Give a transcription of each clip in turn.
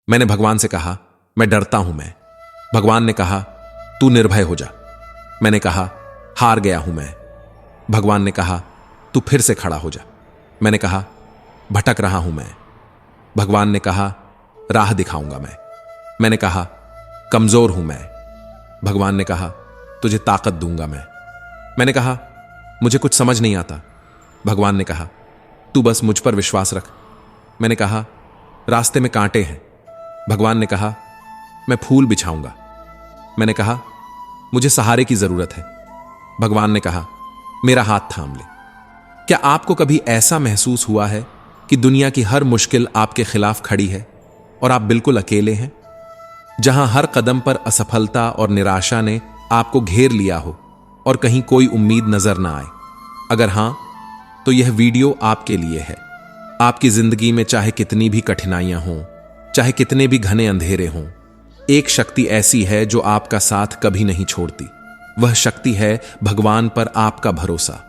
मैंने भगवान से कहा, मैं डरता हूं मैं। भगवान ने कहा, तू निर्भय हो जा। मैंने कहा, हार गया हूं मैं। भगवान ने कहा, तू फिर से खड़ा हो जा। मैंने कहा, भटक रहा हूं मैं। भगवान ने कहा, राह दिखाऊंगा मैं। मैंने कहा, कमजोर हूं मैं। भगवान ने कहा, तुझे ताकत दूंगा मैं। मैंने कहा, मुझे कुछ समझ नहीं आता। भगवान ने कहा, तू बस मुझ पर विश्वास रख। मैंने कहा, रास्ते में कांटे हैं। भगवान ने कहा, मैं फूल बिछाऊंगा। मैंने कहा, मुझे सहारे की जरूरत है। भगवान ने कहा, मेरा हाथ थाम ले। क्या आपको कभी ऐसा महसूस हुआ है कि दुनिया की हर मुश्किल आपके खिलाफ खड़ी है और आप बिल्कुल अकेले हैं? जहां हर कदम पर असफलता और निराशा ने आपको घेर लिया हो और कहीं कोई उम्मीद नजर ना आए? अगर हां, तो यह वीडियो आपके लिए है। आपकी जिंदगी में चाहे कितनी भी कठिनाइयां हों, चाहे कितने भी घने अंधेरे हों, एक शक्ति ऐसी है जो आपका साथ कभी नहीं छोड़ती। वह शक्ति है भगवान पर आपका भरोसा।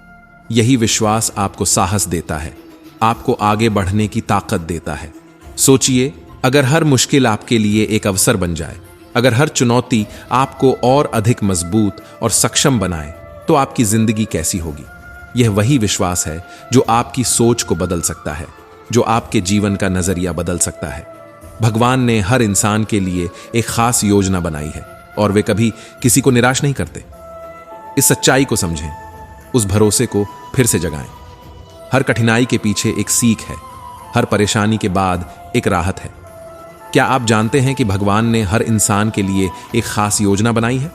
यही विश्वास आपको साहस देता है, आपको आगे बढ़ने की ताकत देता है। सोचिए, अगर हर मुश्किल आपके लिए एक अवसर बन जाए, अगर हर चुनौती आपको और अधिक मजबूत और सक्षम बनाए, तो आपकी जिंदगी कैसी होगी? यह वही विश्वास है जो आपकी सोच को बदल सकता है, जो आपके जीवन का नजरिया बदल सकता है। भगवान ने हर इंसान के लिए एक खास योजना बनाई है और वे कभी किसी को निराश नहीं करते। इस सच्चाई को समझें, उस भरोसे को फिर से जगाएं। हर कठिनाई के पीछे एक सीख है, हर परेशानी के बाद एक राहत है। क्या आप जानते हैं कि भगवान ने हर इंसान के लिए एक खास योजना बनाई है?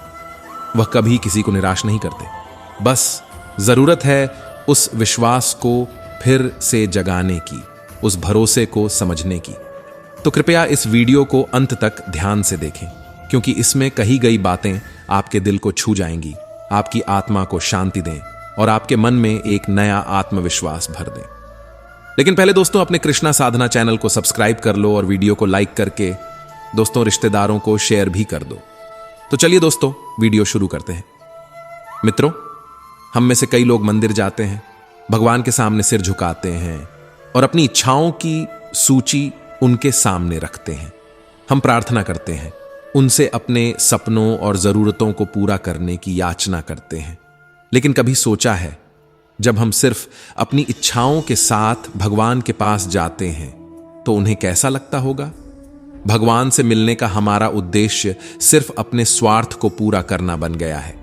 वह कभी किसी को निराश नहीं करते। बस जरूरत है उस विश्वास को फिर से जगाने की, उस भरोसे को समझने की। तो कृपया इस वीडियो को अंत तक ध्यान से देखें, क्योंकि इसमें कही गई बातें आपके दिल को छू जाएंगी, आपकी आत्मा को शांति दें और आपके मन में एक नया आत्मविश्वास भर दें। लेकिन पहले दोस्तों, अपने कृष्णा साधना चैनल को सब्सक्राइब कर लो और वीडियो को लाइक करके दोस्तों रिश्तेदारों को शेयर भी कर दो। तो चलिए दोस्तों, वीडियो शुरू करते हैं। मित्रों, हम में से कई लोग मंदिर जाते हैं, भगवान के सामने सिर झुकाते हैं और अपनी इच्छाओं की सूची उनके सामने रखते हैं। हम प्रार्थना करते हैं, उनसे अपने सपनों और जरूरतों को पूरा करने की याचना करते हैं। लेकिन कभी सोचा है, जब हम सिर्फ अपनी इच्छाओं के साथ भगवान के पास जाते हैं तो उन्हें कैसा लगता होगा? भगवान से मिलने का हमारा उद्देश्य सिर्फ अपने स्वार्थ को पूरा करना बन गया है।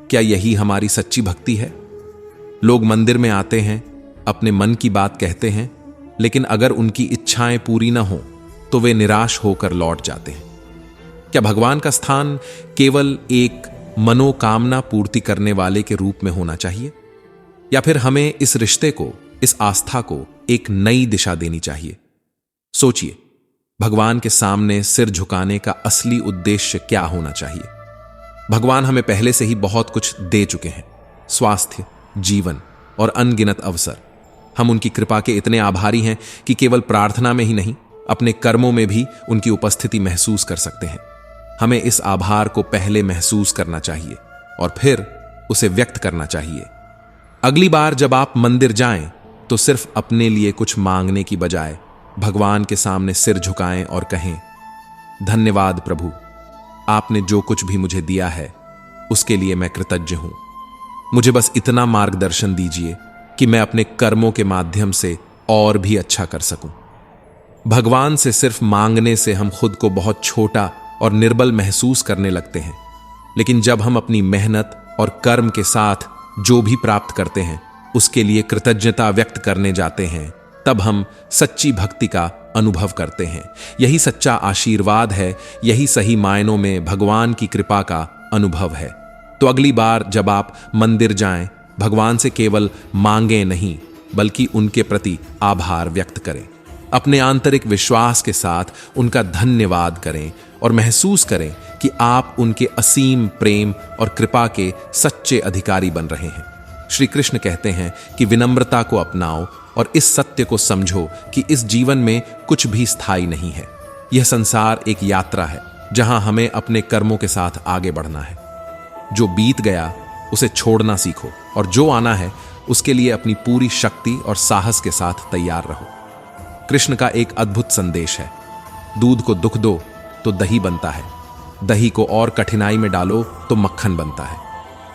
क्या यही हमारी सच्ची भक्ति है? लोग मंदिर में आते हैं, अपने मन की बात कहते हैं, लेकिन अगर उनकी इच्छाएं पूरी ना हो तो वे निराश होकर लौट जाते हैं। क्या भगवान का स्थान केवल एक मनोकामना पूर्ति करने वाले के रूप में होना चाहिए, या फिर हमें इस रिश्ते को, इस आस्था को एक नई दिशा देनी चाहिए? सोचिए, भगवान के सामने सिर झुकाने का असली उद्देश्य क्या होना चाहिए? भगवान हमें पहले से ही बहुत कुछ दे चुके हैं, स्वास्थ्य, जीवन और अनगिनत अवसर। हम उनकी कृपा के इतने आभारी हैं कि केवल प्रार्थना में ही नहीं, अपने कर्मों में भी उनकी उपस्थिति महसूस कर सकते हैं। हमें इस आभार को पहले महसूस करना चाहिए और फिर उसे व्यक्त करना चाहिए। अगली बार जब आप मंदिर जाएं तो सिर्फ अपने लिए कुछ मांगने की बजाय भगवान के सामने सिर झुकाएं और कहें, धन्यवाद प्रभु, आपने जो कुछ भी मुझे दिया है उसके लिए मैं कृतज्ञ हूं। मुझे बस इतना मार्गदर्शन दीजिए कि मैं अपने कर्मों के माध्यम से और भी अच्छा कर सकूं। भगवान से सिर्फ मांगने से हम खुद को बहुत छोटा और निर्बल महसूस करने लगते हैं, लेकिन जब हम अपनी मेहनत और कर्म के साथ जो भी प्राप्त करते हैं उसके लिए कृतज्ञता व्यक्त करने जाते हैं, तब हम सच्ची भक्ति का अनुभव करते हैं। यही सच्चा आशीर्वाद है, यही सही मायनों में भगवान की कृपा का अनुभव है। तो अगली बार जब आप मंदिर जाएं, भगवान से केवल मांगें नहीं, बल्कि उनके प्रति आभार व्यक्त करें। अपने आंतरिक विश्वास के साथ उनका धन्यवाद करें और महसूस करें कि आप उनके असीम प्रेम और कृपा के सच्चे अधिकारी बन रहे हैं। श्री कृष्ण कहते हैं कि विनम्रता को अपनाओ और इस सत्य को समझो कि इस जीवन में कुछ भी स्थायी नहीं है। यह संसार एक यात्रा है जहां हमें अपने कर्मों के साथ आगे बढ़ना है। जो बीत गया उसे छोड़ना सीखो और जो आना है उसके लिए अपनी पूरी शक्ति और साहस के साथ तैयार रहो। कृष्ण का एक अद्भुत संदेश है, दूध को दुख दो तो दही बनता है, दही को और कठिनाई में डालो तो मक्खन बनता है,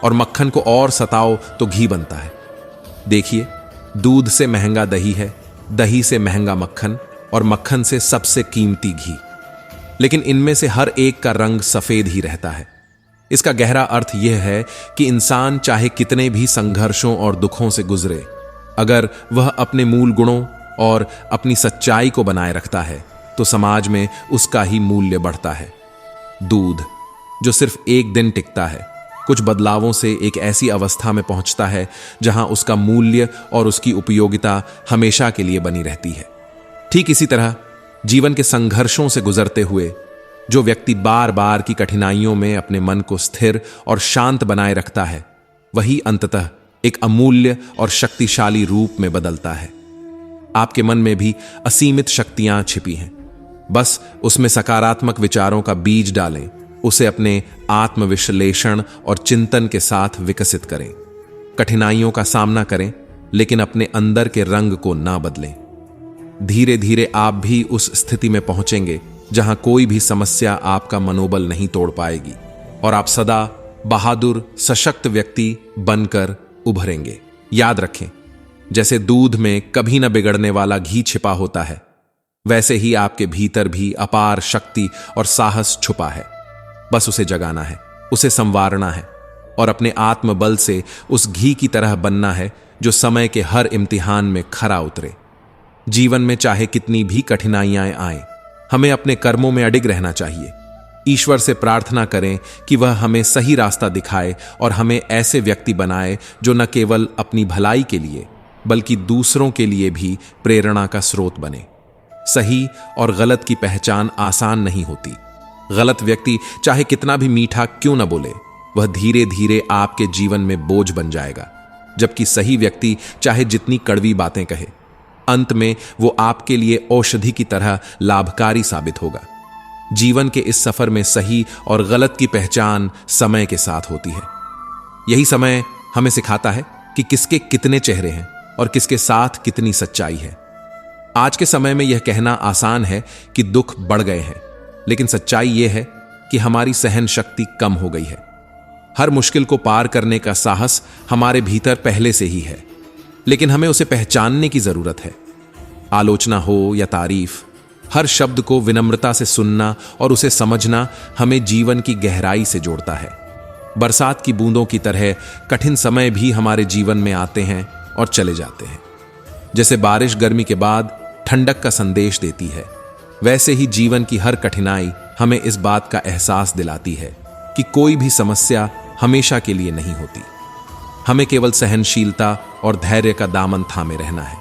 और मक्खन को और सताओ तो घी बनता है। देखिए, दूध से महंगा दही है, दही से महंगा मक्खन, और मक्खन से सबसे कीमती घी। लेकिन इनमें से हर एक का रंग सफेद ही रहता है। इसका गहरा अर्थ यह है कि इंसान चाहे कितने भी संघर्षों और दुखों से गुजरे, अगर वह अपने मूल गुणों और अपनी सच्चाई को बनाए रखता है तो समाज में उसका ही मूल्य बढ़ता है। दूध जो सिर्फ एक दिन टिकता है, कुछ बदलावों से एक ऐसी अवस्था में पहुंचता है जहां उसका मूल्य और उसकी उपयोगिता हमेशा के लिए बनी रहती है। ठीक इसी तरह जीवन के संघर्षों से गुजरते हुए जो व्यक्ति बार बार की कठिनाइयों में अपने मन को स्थिर और शांत बनाए रखता है, वही अंततः एक अमूल्य और शक्तिशाली रूप में बदलता है। आपके मन में भी असीमित शक्तियां छिपी हैं, बस उसमें सकारात्मक विचारों का बीज डालें, उसे अपने आत्मविश्लेषण और चिंतन के साथ विकसित करें। कठिनाइयों का सामना करें, लेकिन अपने अंदर के रंग को ना बदलें। धीरे धीरे आप भी उस स्थिति में पहुंचेंगे जहां कोई भी समस्या आपका मनोबल नहीं तोड़ पाएगी, और आप सदा बहादुर सशक्त व्यक्ति बनकर उभरेंगे। याद रखें, जैसे दूध में कभी न बिगड़ने वाला घी छिपा होता है, वैसे ही आपके भीतर भी अपार शक्ति और साहस छुपा है। बस उसे जगाना है, उसे संवारना है, और अपने आत्मबल से उस घी की तरह बनना है जो समय के हर इम्तिहान में खरा उतरे। जीवन में चाहे कितनी भी कठिनाइयां आएं, हमें अपने कर्मों में अडिग रहना चाहिए। ईश्वर से प्रार्थना करें कि वह हमें सही रास्ता दिखाए और हमें ऐसे व्यक्ति बनाए जो न केवल अपनी भलाई के लिए बल्कि दूसरों के लिए भी प्रेरणा का स्रोत बने। सही और गलत की पहचान आसान नहीं होती। गलत व्यक्ति चाहे कितना भी मीठा क्यों न बोले, वह धीरे धीरे आपके जीवन में बोझ बन जाएगा, जबकि सही व्यक्ति चाहे जितनी कड़वी बातें कहे, अंत में वो आपके लिए औषधि की तरह लाभकारी साबित होगा। जीवन के इस सफर में सही और गलत की पहचान समय के साथ होती है। यही समय हमें सिखाता है कि किसके कितने चेहरे हैं और किसके साथ कितनी सच्चाई है। आज के समय में यह कहना आसान है कि दुख बढ़ गए हैं, लेकिन सच्चाई यह है कि हमारी सहन शक्ति कम हो गई है। हर मुश्किल को पार करने का साहस हमारे भीतर पहले से ही है, लेकिन हमें उसे पहचानने की जरूरत है। आलोचना हो या तारीफ, हर शब्द को विनम्रता से सुनना और उसे समझना हमें जीवन की गहराई से जोड़ता है। बरसात की बूंदों की तरह कठिन समय भी हमारे जीवन में आते हैं और चले जाते हैं। जैसे बारिश गर्मी के बाद ठंडक का संदेश देती है, वैसे ही जीवन की हर कठिनाई हमें इस बात का एहसास दिलाती है कि कोई भी समस्या हमेशा के लिए नहीं होती। हमें केवल सहनशीलता और धैर्य का दामन थामे रहना है।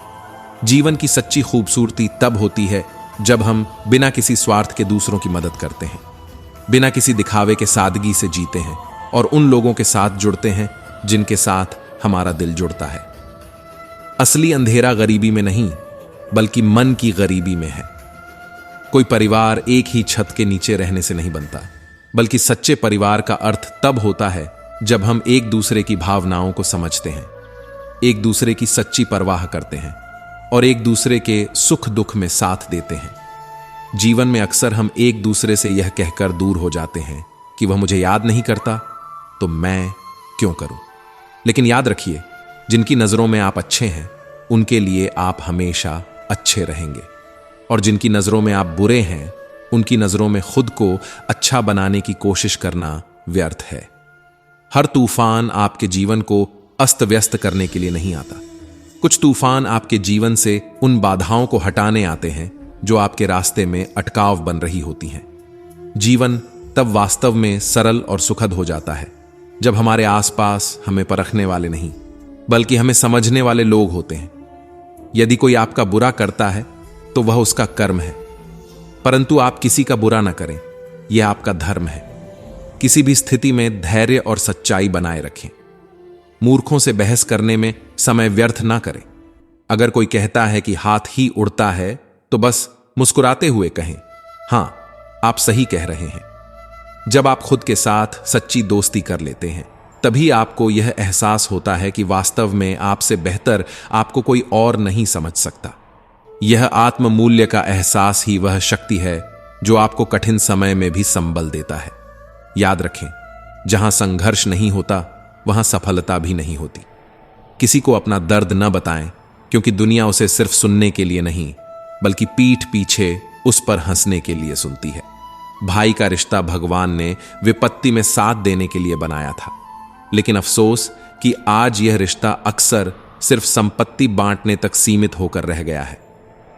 जीवन की सच्ची खूबसूरती तब होती है जब हम बिना किसी स्वार्थ के दूसरों की मदद करते हैं, बिना किसी दिखावे के सादगी से जीते हैं और उन लोगों के साथ जुड़ते हैं जिनके साथ हमारा दिल जुड़ता है। असली अंधेरा गरीबी में नहीं, बल्कि मन की गरीबी में है। कोई परिवार एक ही छत के नीचे रहने से नहीं बनता, बल्कि सच्चे परिवार का अर्थ तब होता है जब हम एक दूसरे की भावनाओं को समझते हैं, एक दूसरे की सच्ची परवाह करते हैं और एक दूसरे के सुख दुख में साथ देते हैं। जीवन में अक्सर हम एक दूसरे से यह कहकर दूर हो जाते हैं कि वह मुझे याद नहीं करता तो मैं क्यों करूं। लेकिन याद रखिए, जिनकी नजरों में आप अच्छे हैं उनके लिए आप हमेशा अच्छे रहेंगे, और जिनकी नजरों में आप बुरे हैं उनकी नजरों में खुद को अच्छा बनाने की कोशिश करना व्यर्थ है। हर तूफान आपके जीवन को अस्त व्यस्त करने के लिए नहीं आता। कुछ तूफान आपके जीवन से उन बाधाओं को हटाने आते हैं जो आपके रास्ते में अटकाव बन रही होती हैं। जीवन तब वास्तव में सरल और सुखद हो जाता है जब हमारे आसपास हमें परखने वाले नहीं, बल्कि हमें समझने वाले लोग होते हैं। यदि कोई आपका बुरा करता है तो वह उसका कर्म है, परंतु आप किसी का बुरा न करें, यह आपका धर्म है। किसी भी स्थिति में धैर्य और सच्चाई बनाए रखें। मूर्खों से बहस करने में समय व्यर्थ ना करें। अगर कोई कहता है कि हाथ ही उड़ता है तो बस मुस्कुराते हुए कहें, हां, आप सही कह रहे हैं। जब आप खुद के साथ सच्ची दोस्ती कर लेते हैं, तभी आपको यह एहसास होता है कि वास्तव में आपसे बेहतर आपको कोई और नहीं समझ सकता। यह आत्म मूल्य का एहसास ही वह शक्ति है जो आपको कठिन समय में भी संबल देता है। याद रखें, जहां संघर्ष नहीं होता वहां सफलता भी नहीं होती। किसी को अपना दर्द न बताएं, क्योंकि दुनिया उसे सिर्फ सुनने के लिए नहीं बल्कि पीठ पीछे उस पर हंसने के लिए सुनती है। भाई का रिश्ता भगवान ने विपत्ति में साथ देने के लिए बनाया था, लेकिन अफसोस कि आज यह रिश्ता अक्सर सिर्फ संपत्ति बांटने तक सीमित होकर रह गया है।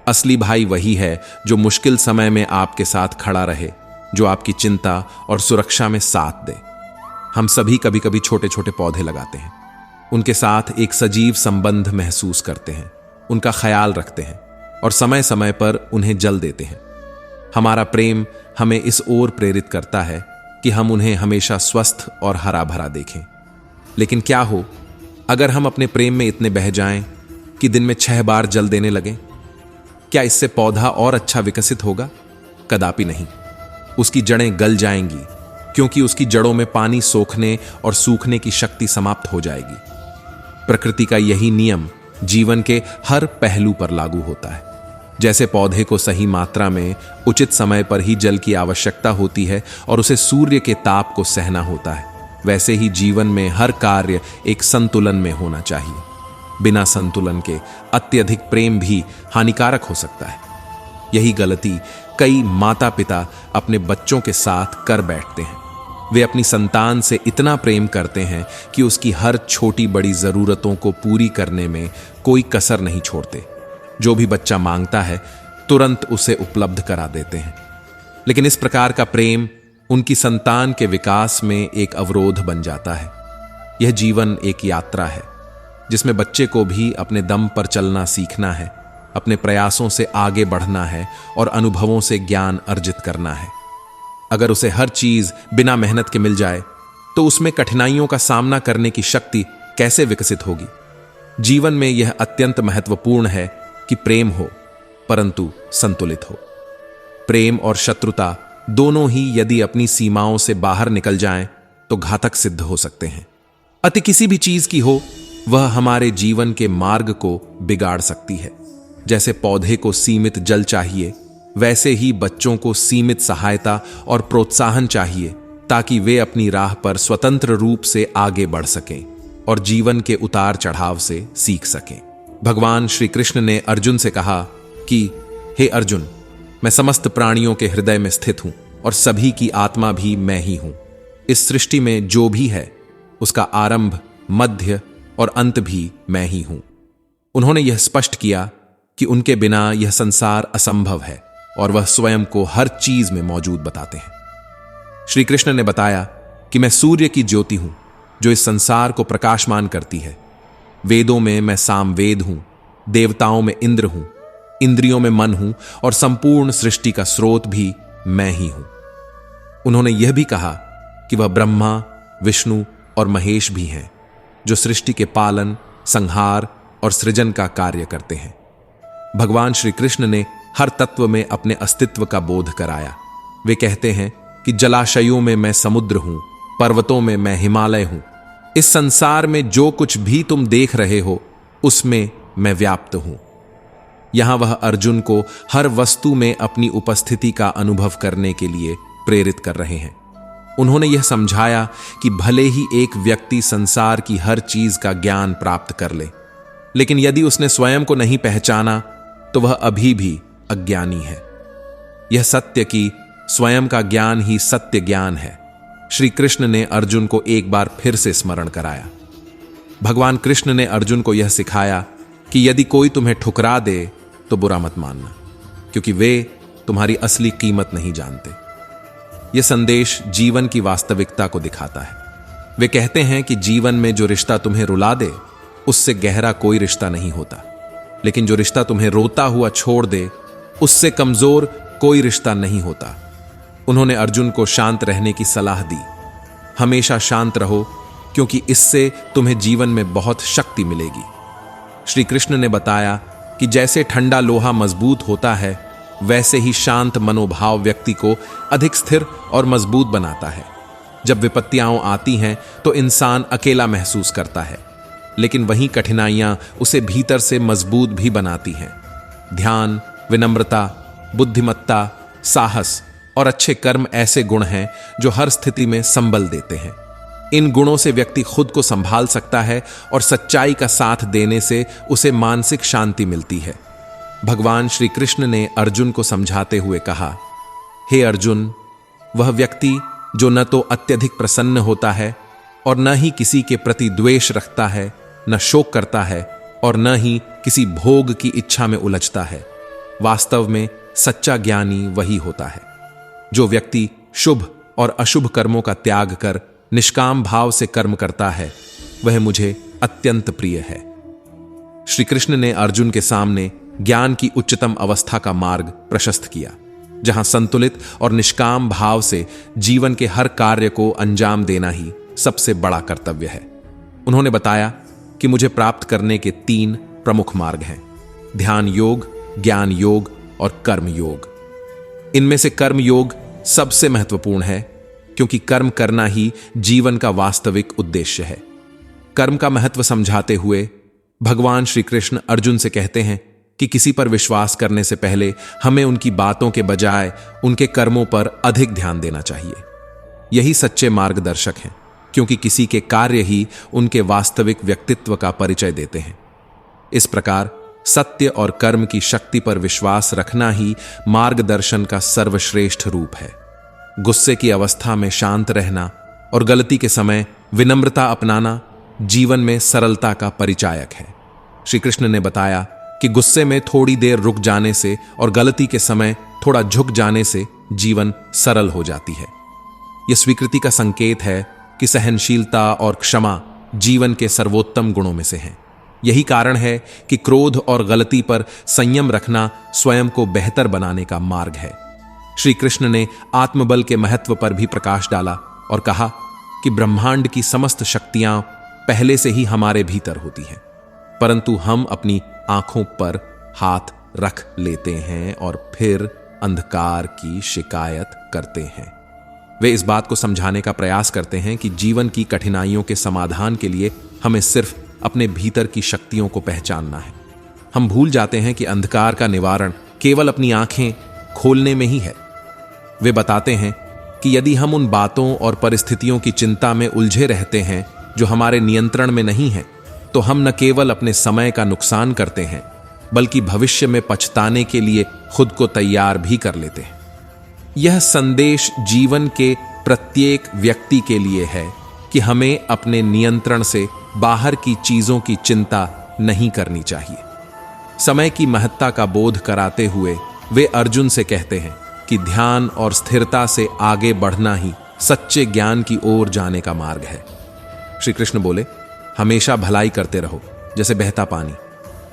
असली भाई वही है जो मुश्किल समय में आपके साथ खड़ा रहे, जो आपकी चिंता और सुरक्षा में साथ दे। हम सभी कभी कभी छोटे छोटे पौधे लगाते हैं, उनके साथ एक सजीव संबंध महसूस करते हैं, उनका ख्याल रखते हैं और समय समय पर उन्हें जल देते हैं। हमारा प्रेम हमें इस ओर प्रेरित करता है कि हम उन्हें हमेशा स्वस्थ और हरा भरा देखें। लेकिन क्या हो अगर हम अपने प्रेम में इतने बह जाएं कि दिन में 6 बार जल देने लगें? क्या इससे पौधा और अच्छा विकसित होगा? कदापि नहीं। उसकी जड़ें गल जाएंगी, क्योंकि उसकी जड़ों में पानी सोखने और सूखने की शक्ति समाप्त हो जाएगी। प्रकृति का यही नियम जीवन के हर पहलू पर लागू होता है। जैसे पौधे को सही मात्रा में उचित समय पर ही जल की आवश्यकता होती है और उसे सूर्य के ताप को सहना होता है, वैसे ही जीवन में हर कार्य एक संतुलन में होना चाहिए। बिना संतुलन के अत्यधिक प्रेम भी हानिकारक हो सकता है। यही गलती कई माता पिता अपने बच्चों के साथ कर बैठते हैं। वे अपनी संतान से इतना प्रेम करते हैं कि उसकी हर छोटी बड़ी जरूरतों को पूरी करने में कोई कसर नहीं छोड़ते। जो भी बच्चा मांगता है तुरंत उसे उपलब्ध करा देते हैं। लेकिन इस प्रकार का प्रेम उनकी संतान के विकास में एक अवरोध बन जाता है। यह जीवन एक यात्रा है जिसमें बच्चे को भी अपने दम पर चलना सीखना है, अपने प्रयासों से आगे बढ़ना है और अनुभवों से ज्ञान अर्जित करना है। अगर उसे हर चीज बिना मेहनत के मिल जाए तो उसमें कठिनाइयों का सामना करने की शक्ति कैसे विकसित होगी? जीवन में यह अत्यंत महत्वपूर्ण है कि प्रेम हो, परंतु संतुलित हो। प्रेम और शत्रुता दोनों ही यदि अपनी सीमाओं से बाहर निकल जाएं तो घातक सिद्ध हो सकते हैं। अति किसी भी चीज की हो वह हमारे जीवन के मार्ग को बिगाड़ सकती है। जैसे पौधे को सीमित जल चाहिए, वैसे ही बच्चों को सीमित सहायता और प्रोत्साहन चाहिए ताकि वे अपनी राह पर स्वतंत्र रूप से आगे बढ़ सकें और जीवन के उतार चढ़ाव से सीख सकें। भगवान श्री कृष्ण ने अर्जुन से कहा कि हे अर्जुन, मैं समस्त प्राणियों के हृदय में स्थित हूं और सभी की आत्मा भी मैं ही हूं। इस सृष्टि में जो भी है उसका आरंभ, मध्य और अंत भी मैं ही हूं। उन्होंने यह स्पष्ट किया कि उनके बिना यह संसार असंभव है और वह स्वयं को हर चीज में मौजूद बताते हैं। श्री कृष्ण ने बताया कि मैं सूर्य की ज्योति हूं जो इस संसार को प्रकाशमान करती है। वेदों में मैं सामवेद हूं, देवताओं में इंद्र हूं, इंद्रियों में मन हूं और संपूर्ण सृष्टि का स्रोत भी मैं ही हूं। उन्होंने यह भी कहा कि वह ब्रह्मा, विष्णु और महेश भी हैं जो सृष्टि के पालन, संहार और सृजन का कार्य करते हैं। भगवान श्री कृष्ण ने हर तत्व में अपने अस्तित्व का बोध कराया। वे कहते हैं कि जलाशयों में मैं समुद्र हूं, पर्वतों में मैं हिमालय हूं। इस संसार में जो कुछ भी तुम देख रहे हो उसमें मैं व्याप्त हूं। यहां वह अर्जुन को हर वस्तु में अपनी उपस्थिति का अनुभव करने के लिए प्रेरित कर रहे हैं। उन्होंने यह समझाया कि भले ही एक व्यक्ति संसार की हर चीज का ज्ञान प्राप्त कर ले, लेकिन यदि उसने स्वयं को नहीं पहचाना तो वह अभी भी अज्ञानी है। यह सत्य कि स्वयं का ज्ञान ही सत्य ज्ञान है श्री कृष्ण ने अर्जुन को एक बार फिर से स्मरण कराया। भगवान कृष्ण ने अर्जुन को यह सिखाया कि यदि कोई तुम्हें ठुकरा दे तो बुरा मत मानना, क्योंकि वे तुम्हारी असली कीमत नहीं जानते। यह संदेश जीवन की वास्तविकता को दिखाता है। वे कहते हैं कि जीवन में जो रिश्ता तुम्हें रुला दे उससे गहरा कोई रिश्ता नहीं होता, लेकिन जो रिश्ता तुम्हें रोता हुआ छोड़ दे उससे कमजोर कोई रिश्ता नहीं होता। उन्होंने अर्जुन को शांत रहने की सलाह दी। हमेशा शांत रहो, क्योंकि इससे तुम्हें जीवन में बहुत शक्ति मिलेगी। श्री कृष्ण ने बताया कि जैसे ठंडा लोहा मजबूत होता है, वैसे ही शांत मनोभाव व्यक्ति को अधिक स्थिर और मजबूत बनाता है। जब विपत्तियां आती हैं तो इंसान अकेला महसूस करता है, लेकिन वहीं कठिनाइयां उसे भीतर से मजबूत भी बनाती हैं। ध्यान, विनम्रता, बुद्धिमत्ता, साहस और अच्छे कर्म ऐसे गुण हैं जो हर स्थिति में संबल देते हैं। इन गुणों से व्यक्ति खुद को संभाल सकता है और सच्चाई का साथ देने से उसे मानसिक शांति मिलती है। भगवान श्री कृष्ण ने अर्जुन को समझाते हुए कहा, हे अर्जुन, वह व्यक्ति जो न तो अत्यधिक प्रसन्न होता है और न ही किसी के प्रति द्वेष रखता है, न शोक करता है और न ही किसी भोग की इच्छा में उलझता है, वास्तव में सच्चा ज्ञानी वही होता है। जो व्यक्ति शुभ और अशुभ कर्मों का त्याग कर निष्काम भाव से कर्म करता है, वह मुझे अत्यंत प्रिय है। श्री कृष्ण ने अर्जुन के सामने ज्ञान की उच्चतम अवस्था का मार्ग प्रशस्त किया, जहां संतुलित और निष्काम भाव से जीवन के हर कार्य को अंजाम देना ही सबसे बड़ा कर्तव्य है। उन्होंने बताया कि मुझे प्राप्त करने के 3 प्रमुख मार्ग हैं: ध्यान योग, ज्ञान योग और कर्म योग। इनमें से कर्म योग सबसे महत्वपूर्ण है, क्योंकि कर्म करना ही जीवन का वास्तविक उद्देश्य है। कर्म का महत्व समझाते हुए भगवान श्री कृष्ण अर्जुन से कहते हैं कि किसी पर विश्वास करने से पहले हमें उनकी बातों के बजाय उनके कर्मों पर अधिक ध्यान देना चाहिए। यही सच्चे मार्गदर्शक हैं, क्योंकि किसी के कार्य ही उनके वास्तविक व्यक्तित्व का परिचय देते हैं। इस प्रकार सत्य और कर्म की शक्ति पर विश्वास रखना ही मार्गदर्शन का सर्वश्रेष्ठ रूप है। गुस्से की अवस्था में शांत रहना और गलती के समय विनम्रता अपनाना जीवन में सरलता का परिचायक है। श्री कृष्ण ने बताया कि गुस्से में थोड़ी देर रुक जाने से और गलती के समय थोड़ा झुक जाने से जीवन सरल हो जाती है। यह स्वीकृति का संकेत है कि सहनशीलता और क्षमा जीवन के सर्वोत्तम गुणों में से हैं। यही कारण है कि क्रोध और गलती पर संयम रखना स्वयं को बेहतर बनाने का मार्ग है। श्री कृष्ण ने आत्मबल के महत्व पर भी प्रकाश डाला और कहा कि ब्रह्मांड की समस्त शक्तियां पहले से ही हमारे भीतर होती हैं, परंतु हम अपनी आंखों पर हाथ रख लेते हैं और फिर अंधकार की शिकायत करते हैं। वे इस बात को समझाने का प्रयास करते हैं कि जीवन की कठिनाइयों के समाधान के लिए हमें सिर्फ अपने भीतर की शक्तियों को पहचानना है। हम भूल जाते हैं कि अंधकार का निवारण केवल अपनी आंखें खोलने में ही है। वे बताते हैं कि यदि हम उन बातों और परिस्थितियों की चिंता में उलझे रहते हैं जो हमारे नियंत्रण में नहीं है, तो हम न केवल अपने समय का नुकसान करते हैं, बल्कि भविष्य में पछताने के लिए खुद को तैयार भी कर लेते हैं। यह संदेश जीवन के प्रत्येक व्यक्ति के लिए है कि हमें अपने नियंत्रण से बाहर की चीजों की चिंता नहीं करनी चाहिए। समय की महत्ता का बोध कराते हुए वे अर्जुन से कहते हैं कि ध्यान और स्थिरता से आगे बढ़ना ही सच्चे ज्ञान की ओर जाने का मार्ग है। श्री कृष्ण बोले, हमेशा भलाई करते रहो, जैसे बहता पानी।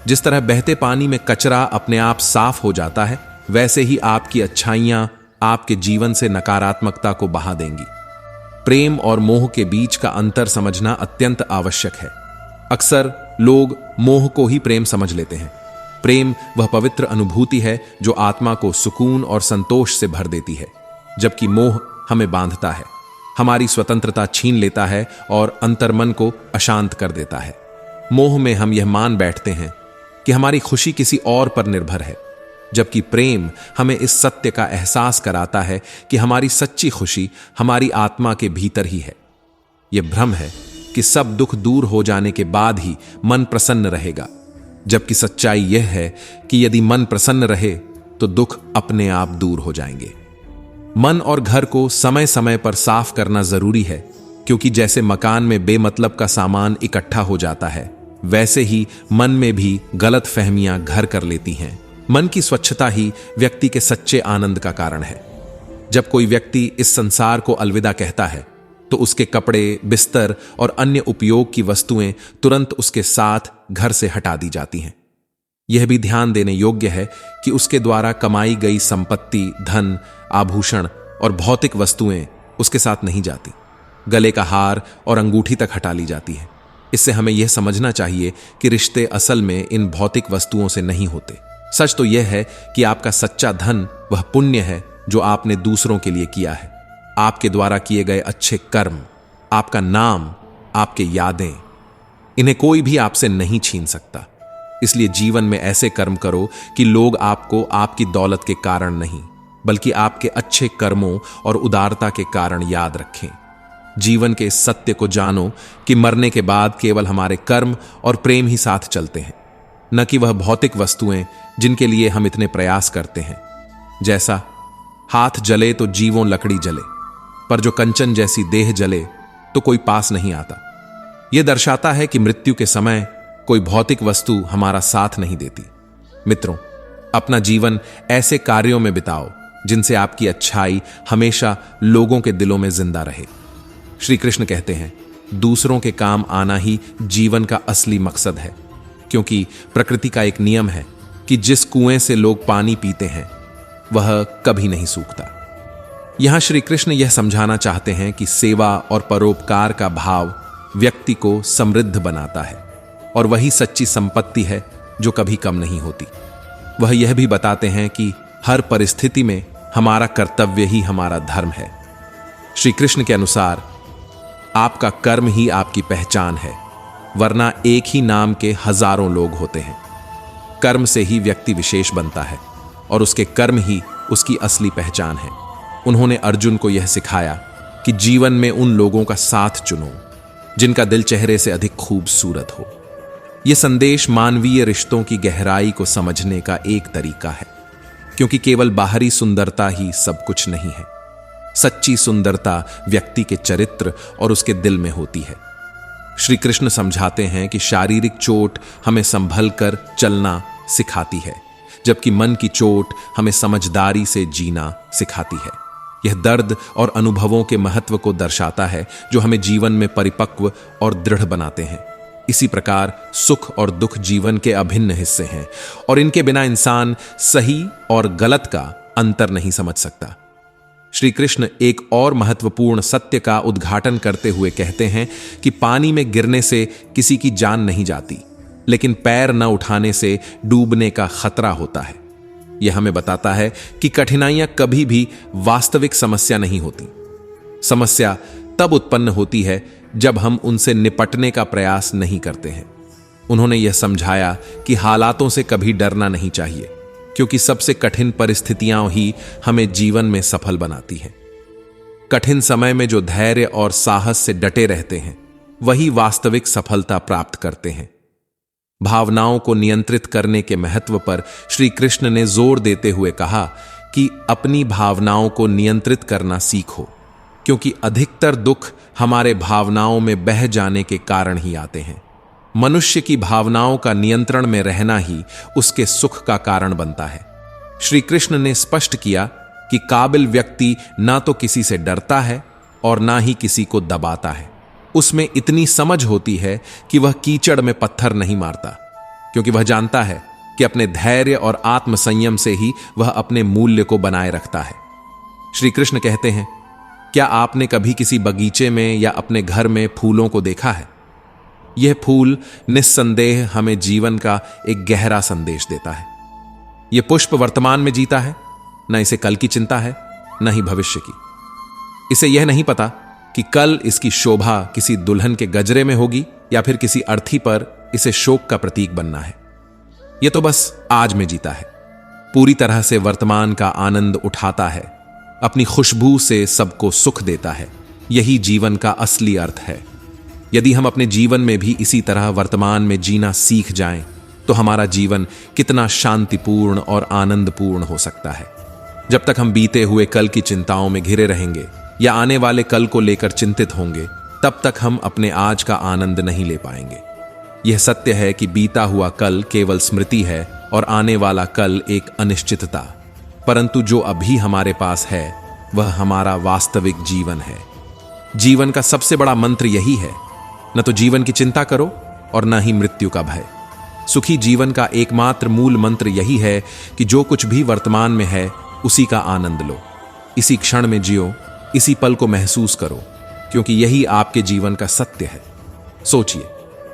जिस तरह बहते पानी में कचरा अपने आप साफ हो जाता है, वैसे ही आपकी अच्छाइयां आपके जीवन से नकारात्मकता को बहा देंगी। प्रेम और मोह के बीच का अंतर समझना अत्यंत आवश्यक है। अक्सर लोग मोह को ही प्रेम समझ लेते हैं। प्रेम वह पवित्र अनुभूति है जो आत्मा को सुकून और संतोष से भर देती है, जबकि मोह हमें बांधता है, हमारी स्वतंत्रता छीन लेता है और अंतर्मन को अशांत कर देता है। मोह में हम यह मान बैठते हैं कि हमारी खुशी किसी और पर निर्भर है, जबकि प्रेम हमें इस सत्य का एहसास कराता है कि हमारी सच्ची खुशी हमारी आत्मा के भीतर ही है। यह भ्रम है कि सब दुख दूर हो जाने के बाद ही मन प्रसन्न रहेगा, जबकि सच्चाई यह है कि यदि मन प्रसन्न रहे तो दुख अपने आप दूर हो जाएंगे। मन और घर को समय समय पर साफ करना जरूरी है, क्योंकि जैसे मकान में बेमतलब का सामान इकट्ठा हो जाता है, वैसे ही मन में भी गलत फहमियां घर कर लेती हैं। मन की स्वच्छता ही व्यक्ति के सच्चे आनंद का कारण है। जब कोई व्यक्ति इस संसार को अलविदा कहता है, तो उसके कपड़े, बिस्तर और अन्य उपयोग की वस्तुएं तुरंत उसके साथ घर से हटा दी जाती हैं। यह भी ध्यान देने योग्य है कि उसके द्वारा कमाई गई संपत्ति, धन, आभूषण और भौतिक वस्तुएं उसके साथ नहीं जाती। गले का हार और अंगूठी तक हटा ली जाती है। इससे हमें यह समझना चाहिए कि रिश्ते असल में इन भौतिक वस्तुओं से नहीं होते। सच तो यह है कि आपका सच्चा धन वह पुण्य है जो आपने दूसरों के लिए किया है। आपके द्वारा किए गए अच्छे कर्म, आपका नाम, आपके यादें, इन्हें कोई भी आपसे नहीं छीन सकता। इसलिए जीवन में ऐसे कर्म करो कि लोग आपको आपकी दौलत के कारण नहीं, बल्कि आपके अच्छे कर्मों और उदारता के कारण याद रखें। जीवन के इस सत्य को जानो कि मरने के बाद केवल हमारे कर्म और प्रेम ही साथ चलते हैं, न कि वह भौतिक वस्तुएं जिनके लिए हम इतने प्रयास करते हैं। जैसा हाथ जले तो जीवों लकड़ी जले, पर जो कंचन जैसी देह जले तो कोई पास नहीं आता। यह दर्शाता है कि मृत्यु के समय कोई भौतिक वस्तु हमारा साथ नहीं देती। मित्रों, अपना जीवन ऐसे कार्यों में बिताओ जिनसे आपकी अच्छाई हमेशा लोगों के दिलों में जिंदा रहे। श्री कृष्ण कहते हैं, दूसरों के काम आना ही जीवन का असली मकसद है, क्योंकि प्रकृति का एक नियम है कि जिस कुएं से लोग पानी पीते हैं वह कभी नहीं सूखता। यहां श्री कृष्ण यह समझाना चाहते हैं कि सेवा और परोपकार का भाव व्यक्ति को समृद्ध बनाता है और वही सच्ची संपत्ति है जो कभी कम नहीं होती। वह यह भी बताते हैं कि हर परिस्थिति में हमारा कर्तव्य ही हमारा धर्म है। श्री कृष्ण के अनुसार आपका कर्म ही आपकी पहचान है, वरना एक ही नाम के हजारों लोग होते हैं। कर्म से ही व्यक्ति विशेष बनता है और उसके कर्म ही उसकी असली पहचान है। उन्होंने अर्जुन को यह सिखाया कि जीवन में उन लोगों का साथ चुनो जिनका दिल चेहरे से अधिक खूबसूरत हो। यह संदेश मानवीय रिश्तों की गहराई को समझने का एक तरीका है, क्योंकि केवल बाहरी सुंदरता ही सब कुछ नहीं है। सच्ची सुंदरता व्यक्ति के चरित्र और उसके दिल में होती है। श्री कृष्ण समझाते हैं कि शारीरिक चोट हमें संभल कर चलना सिखाती है, जबकि मन की चोट हमें समझदारी से जीना सिखाती है। यह दर्द और अनुभवों के महत्व को दर्शाता है जो हमें जीवन में परिपक्व और दृढ़ बनाते हैं। इसी प्रकार सुख और दुख जीवन के अभिन्न हिस्से हैं और इनके बिना इंसान सही और गलत का अंतर नहीं समझ सकता। श्री कृष्ण एक और महत्वपूर्ण सत्य का उद्घाटन करते हुए कहते हैं कि पानी में गिरने से किसी की जान नहीं जाती, लेकिन पैर न उठाने से डूबने का खतरा होता है। यह हमें बताता है कि कठिनाइयां कभी भी वास्तविक समस्या नहीं होती। समस्या तब उत्पन्न होती है जब हम उनसे निपटने का प्रयास नहीं करते हैं। उन्होंने यह समझाया कि हालातों से कभी डरना नहीं चाहिए, क्योंकि सबसे कठिन परिस्थितियां ही हमें जीवन में सफल बनाती हैं। कठिन समय में जो धैर्य और साहस से डटे रहते हैं वही वास्तविक सफलता प्राप्त करते हैं। भावनाओं को नियंत्रित करने के महत्व पर श्री कृष्ण ने जोर देते हुए कहा कि अपनी भावनाओं को नियंत्रित करना सीखो, क्योंकि अधिकतर दुख हमारे भावनाओं में बह जाने के कारण ही आते हैं। मनुष्य की भावनाओं का नियंत्रण में रहना ही उसके सुख का कारण बनता है। श्री कृष्ण ने स्पष्ट किया कि काबिल व्यक्ति ना तो किसी से डरता है और ना ही किसी को दबाता है। उसमें इतनी समझ होती है कि वह कीचड़ में पत्थर नहीं मारता, क्योंकि वह जानता है कि अपने धैर्य और आत्मसंयम से ही वह अपने मूल्य को बनाए रखता है। श्री कृष्ण कहते हैं, क्या आपने कभी किसी बगीचे में या अपने घर में फूलों को देखा है? यह फूल निस्संदेह हमें जीवन का एक गहरा संदेश देता है। यह पुष्प वर्तमान में जीता है, न इसे कल की चिंता है, न ही भविष्य की। इसे यह नहीं पता कि कल इसकी शोभा किसी दुल्हन के गजरे में होगी या फिर किसी अर्थी पर इसे शोक का प्रतीक बनना है। यह तो बस आज में जीता है, पूरी तरह से वर्तमान का आनंद उठाता है, अपनी खुशबू से सबको सुख देता है। यही जीवन का असली अर्थ है। यदि हम अपने जीवन में भी इसी तरह वर्तमान में जीना सीख जाएं, तो हमारा जीवन कितना शांतिपूर्ण और आनंदपूर्ण हो सकता है। जब तक हम बीते हुए कल की चिंताओं में घिरे रहेंगे या आने वाले कल को लेकर चिंतित होंगे, तब तक हम अपने आज का आनंद नहीं ले पाएंगे। यह सत्य है कि बीता हुआ कल केवल स्मृति है और आने वाला कल एक अनिश्चितता, परंतु जो अभी हमारे पास है वह हमारा वास्तविक जीवन है। जीवन का सबसे बड़ा मंत्र यही है, न तो जीवन की चिंता करो और न ही मृत्यु का भय। सुखी जीवन का एकमात्र मूल मंत्र यही है कि जो कुछ भी वर्तमान में है उसी का आनंद लो, इसी क्षण में जियो, इसी पल को महसूस करो, क्योंकि यही आपके जीवन का सत्य है। सोचिए,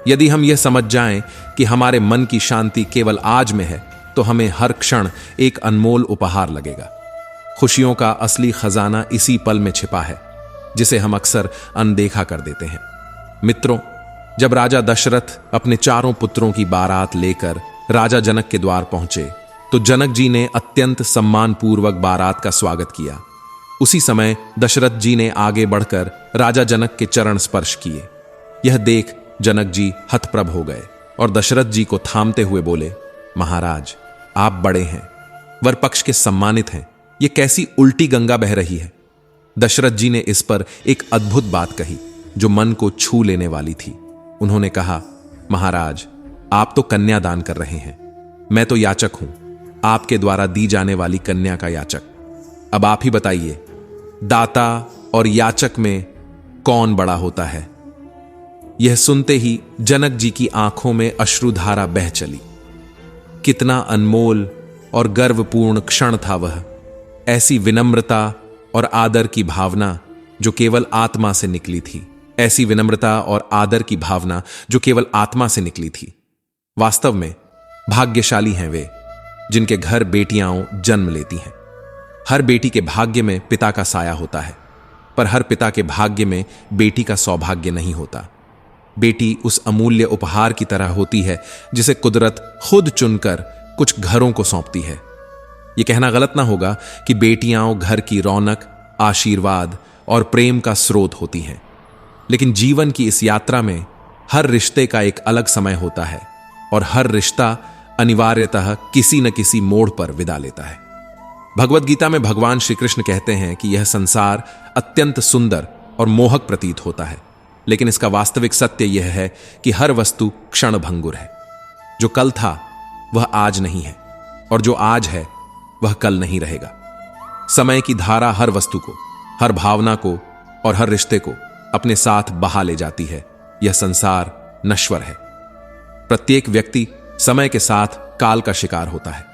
यदि हम यह समझ जाएं कि हमारे मन की शांति केवल आज में है, तो हमें हर क्षण एक अनमोल उपहार लगेगा। खुशियों का असली खजाना इसी पल में छिपा है, जिसे हम अक्सर अनदेखा कर देते हैं। मित्रों, जब राजा दशरथ अपने चारों पुत्रों की बारात लेकर राजा जनक के द्वार पहुंचे, तो जनक जी ने अत्यंत सम्मानपूर्वक बारात का स्वागत किया। उसी समय दशरथ जी ने आगे बढ़कर राजा जनक के चरण स्पर्श किए। यह देख जनक जी हतप्रभ हो गए और दशरथ जी को थामते हुए बोले, महाराज, आप बड़े हैं, वर पक्ष के सम्मानित हैं, यह कैसी उल्टी गंगा बह रही है। दशरथ जी ने इस पर एक अद्भुत बात कही जो मन को छू लेने वाली थी। उन्होंने कहा, महाराज, आप तो कन्या दान कर रहे हैं, मैं तो याचक हूं, आपके द्वारा दी जाने वाली कन्या का याचक। अब आप ही बताइए, दाता और याचक में कौन बड़ा होता है। यह सुनते ही जनक जी की आंखों में अश्रुधारा बह चली। कितना अनमोल और गर्वपूर्ण क्षण था वह। ऐसी विनम्रता और आदर की भावना जो केवल आत्मा से निकली थी, ऐसी विनम्रता और आदर की भावना जो केवल आत्मा से निकली थी। वास्तव में भाग्यशाली हैं वे जिनके घर बेटियां जन्म लेती हैं। हर बेटी के भाग्य में पिता का साया होता है, पर हर पिता के भाग्य में बेटी का सौभाग्य नहीं होता। बेटी उस अमूल्य उपहार की तरह होती है जिसे कुदरत खुद चुनकर कुछ घरों को सौंपती है। यह कहना गलत ना होगा कि बेटियां घर की रौनक, आशीर्वाद और प्रेम का स्रोत होती हैं, लेकिन जीवन की इस यात्रा में हर रिश्ते का एक अलग समय होता है और हर रिश्ता अनिवार्यतः किसी न किसी मोड़ पर विदा लेता है। भगवद गीता में भगवान श्री कृष्ण कहते हैं कि यह संसार अत्यंत सुंदर और मोहक प्रतीत होता है, लेकिन इसका वास्तविक सत्य यह है कि हर वस्तु क्षणभंगुर है। जो कल था वह आज नहीं है और जो आज है वह कल नहीं रहेगा। समय की धारा हर वस्तु को, हर भावना को और हर रिश्ते को अपने साथ बहा ले जाती है। यह संसार नश्वर है। प्रत्येक व्यक्ति समय के साथ काल का शिकार होता है।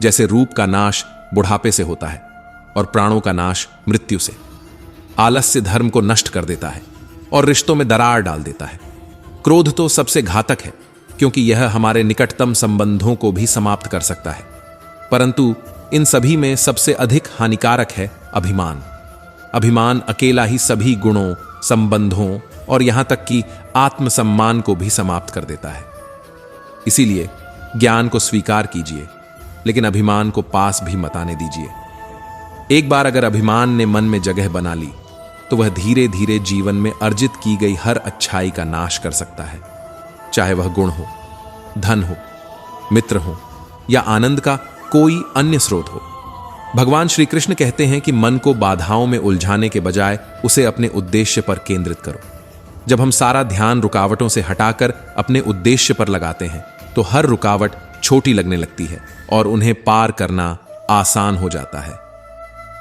जैसे रूप का नाश बुढ़ापे से होता है और प्राणों का नाश मृत्यु से। आलस्य धर्म को नष्ट कर देता है और रिश्तों में दरार डाल देता है। क्रोध तो सबसे घातक है क्योंकि यह हमारे निकटतम संबंधों को भी समाप्त कर सकता है, परंतु इन सभी में सबसे अधिक हानिकारक है अभिमान। अभिमान अकेला ही सभी गुणों, संबंधों और यहां तक कि आत्मसम्मान को भी समाप्त कर देता है। इसीलिए ज्ञान को स्वीकार कीजिए, लेकिन अभिमान को पास भी मत आने दीजिए। एक बार अगर अभिमान ने मन में जगह बना ली तो वह धीरे धीरे जीवन में अर्जित की गई हर अच्छाई का नाश कर सकता है, चाहे वह गुण हो, धन हो, मित्र हो या आनंद का कोई अन्य स्रोत हो। भगवान श्री कृष्ण कहते हैं कि मन को बाधाओं में उलझाने के बजाय उसे अपने उद्देश्य पर केंद्रित करो। जब हम सारा ध्यान रुकावटों से हटाकर अपने उद्देश्य पर लगाते हैं तो हर रुकावट छोटी लगने लगती है और उन्हें पार करना आसान हो जाता है।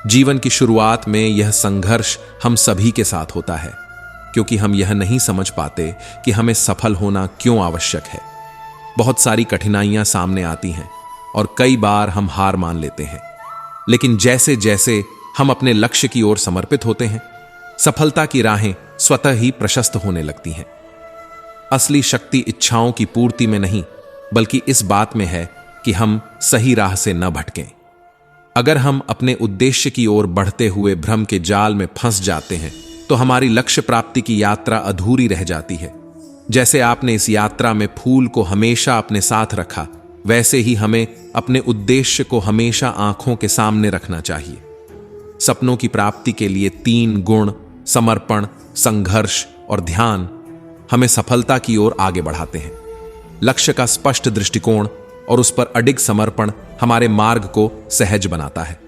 जीवन की शुरुआत में यह संघर्ष हम सभी के साथ होता है, क्योंकि हम यह नहीं समझ पाते कि हमें सफल होना क्यों आवश्यक है। बहुत सारी कठिनाइयां सामने आती हैं और कई बार हम हार मान लेते हैं, लेकिन जैसे जैसे हम अपने लक्ष्य की ओर समर्पित होते हैं, सफलता की राहें स्वतः ही प्रशस्त होने लगती हैं। असली शक्ति इच्छाओं की पूर्ति में नहीं, बल्कि इस बात में है कि हम सही राह से न भटकें। अगर हम अपने उद्देश्य की ओर बढ़ते हुए भ्रम के जाल में फंस जाते हैं तो हमारी लक्ष्य प्राप्ति की यात्रा अधूरी रह जाती है। जैसे आपने इस यात्रा में फूल को हमेशा अपने साथ रखा, वैसे ही हमें अपने उद्देश्य को हमेशा आंखों के सामने रखना चाहिए। सपनों की प्राप्ति के लिए 3 गुण, समर्पण, संघर्ष और ध्यान, हमें सफलता की ओर आगे बढ़ाते हैं। लक्ष्य का स्पष्ट दृष्टिकोण और उस पर अडिग समर्पण हमारे मार्ग को सहज बनाता है।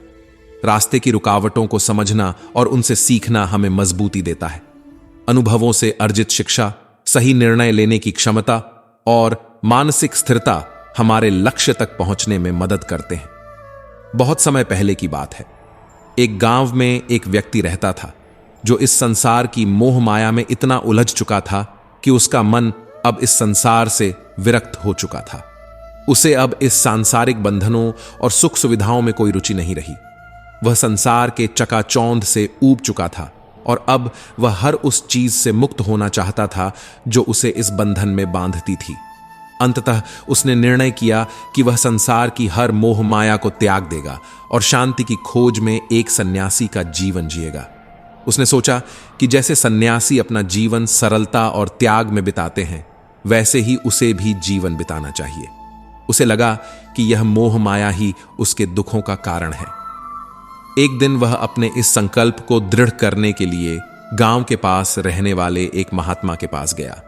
रास्ते की रुकावटों को समझना और उनसे सीखना हमें मजबूती देता है। अनुभवों से अर्जित शिक्षा, सही निर्णय लेने की क्षमता और मानसिक स्थिरता हमारे लक्ष्य तक पहुंचने में मदद करते हैं। बहुत समय पहले की बात है। एक गांव में एक व्यक्ति रहता था जो इस संसार की मोह माया में इतना उलझ चुका था कि उसका मन अब इस संसार से विरक्त हो चुका था। उसे अब इस सांसारिक बंधनों और सुख सुविधाओं में कोई रुचि नहीं रही। वह संसार के चकाचौंध से ऊब चुका था और अब वह हर उस चीज से मुक्त होना चाहता था जो उसे इस बंधन में बांधती थी। अंततः उसने निर्णय किया कि वह संसार की हर मोह माया को त्याग देगा और शांति की खोज में एक सन्यासी का जीवन जिएगा। उसने सोचा कि जैसे सन्यासी अपना जीवन सरलता और त्याग में बिताते हैं, वैसे ही उसे भी जीवन बिताना चाहिए। उसे लगा कि यह मोह माया ही उसके दुखों का कारण है। एक दिन वह अपने इस संकल्प को दृढ़ करने के लिए गांव के पास रहने वाले एक महात्मा के पास गया,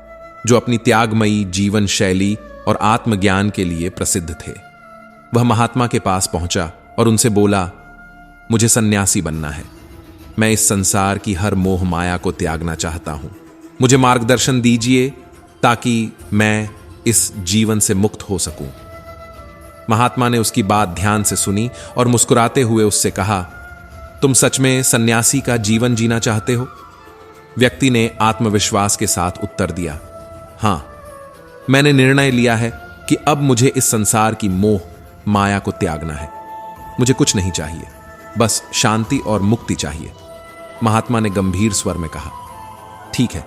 जो अपनी त्यागमयी जीवन शैली और आत्मज्ञान के लिए प्रसिद्ध थे। वह महात्मा के पास पहुंचा और उनसे बोला, मुझे सन्यासी बनना है। मैं इस संसार की हर मोह माया को त्यागना चाहता हूं। मुझे मार्गदर्शन दीजिए ताकि मैं इस जीवन से मुक्त हो सकूं। महात्मा ने उसकी बात ध्यान से सुनी और मुस्कुराते हुए उससे कहा, तुम सच में सन्यासी का जीवन जीना चाहते हो? व्यक्ति ने आत्मविश्वास के साथ उत्तर दिया, हां, मैंने निर्णय लिया है कि अब मुझे इस संसार की मोह माया को त्यागना है। मुझे कुछ नहीं चाहिए, बस शांति और मुक्ति चाहिए। महात्मा ने गंभीर स्वर में कहा, ठीक है,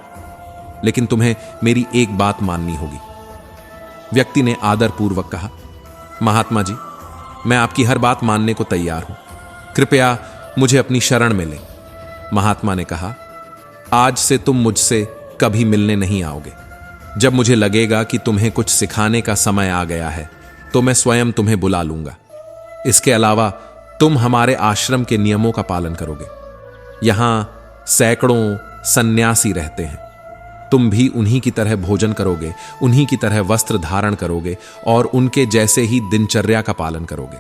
लेकिन तुम्हें मेरी एक बात माननी होगी। व्यक्ति ने आदरपूर्वक कहा, महात्मा जी, मैं आपकी हर बात मानने को तैयार हूं। कृपया मुझे अपनी शरण में लें। महात्मा ने कहा, आज से तुम मुझसे कभी मिलने नहीं आओगे। जब मुझे लगेगा कि तुम्हें कुछ सिखाने का समय आ गया है तो मैं स्वयं तुम्हें बुला लूंगा। इसके अलावा तुम हमारे आश्रम के नियमों का पालन करोगे। यहां सैकड़ों सन्यासी रहते हैं। तुम भी उन्हीं की तरह भोजन करोगे, उन्हीं की तरह वस्त्र धारण करोगे और उनके जैसे ही दिनचर्या का पालन करोगे।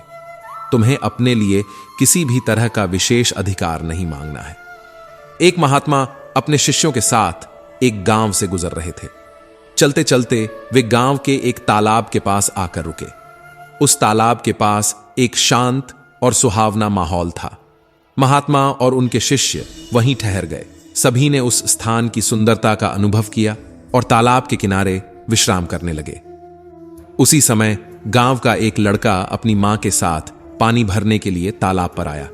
तुम्हें अपने लिए किसी भी तरह का विशेष अधिकार नहीं मांगना है। एक महात्मा अपने शिष्यों के साथ एक गांव से गुजर रहे थे। चलते चलते वे गांव के एक तालाब के पास आकर रुके। उस तालाब के पास एक शांत और सुहावना माहौल था। महात्मा और उनके शिष्य वहीं ठहर गए। सभी ने उस स्थान की सुंदरता का अनुभव किया और तालाब के किनारे विश्राम करने लगे। उसी समय गांव का एक लड़का अपनी मां के साथ पानी भरने के लिए तालाब पर आया।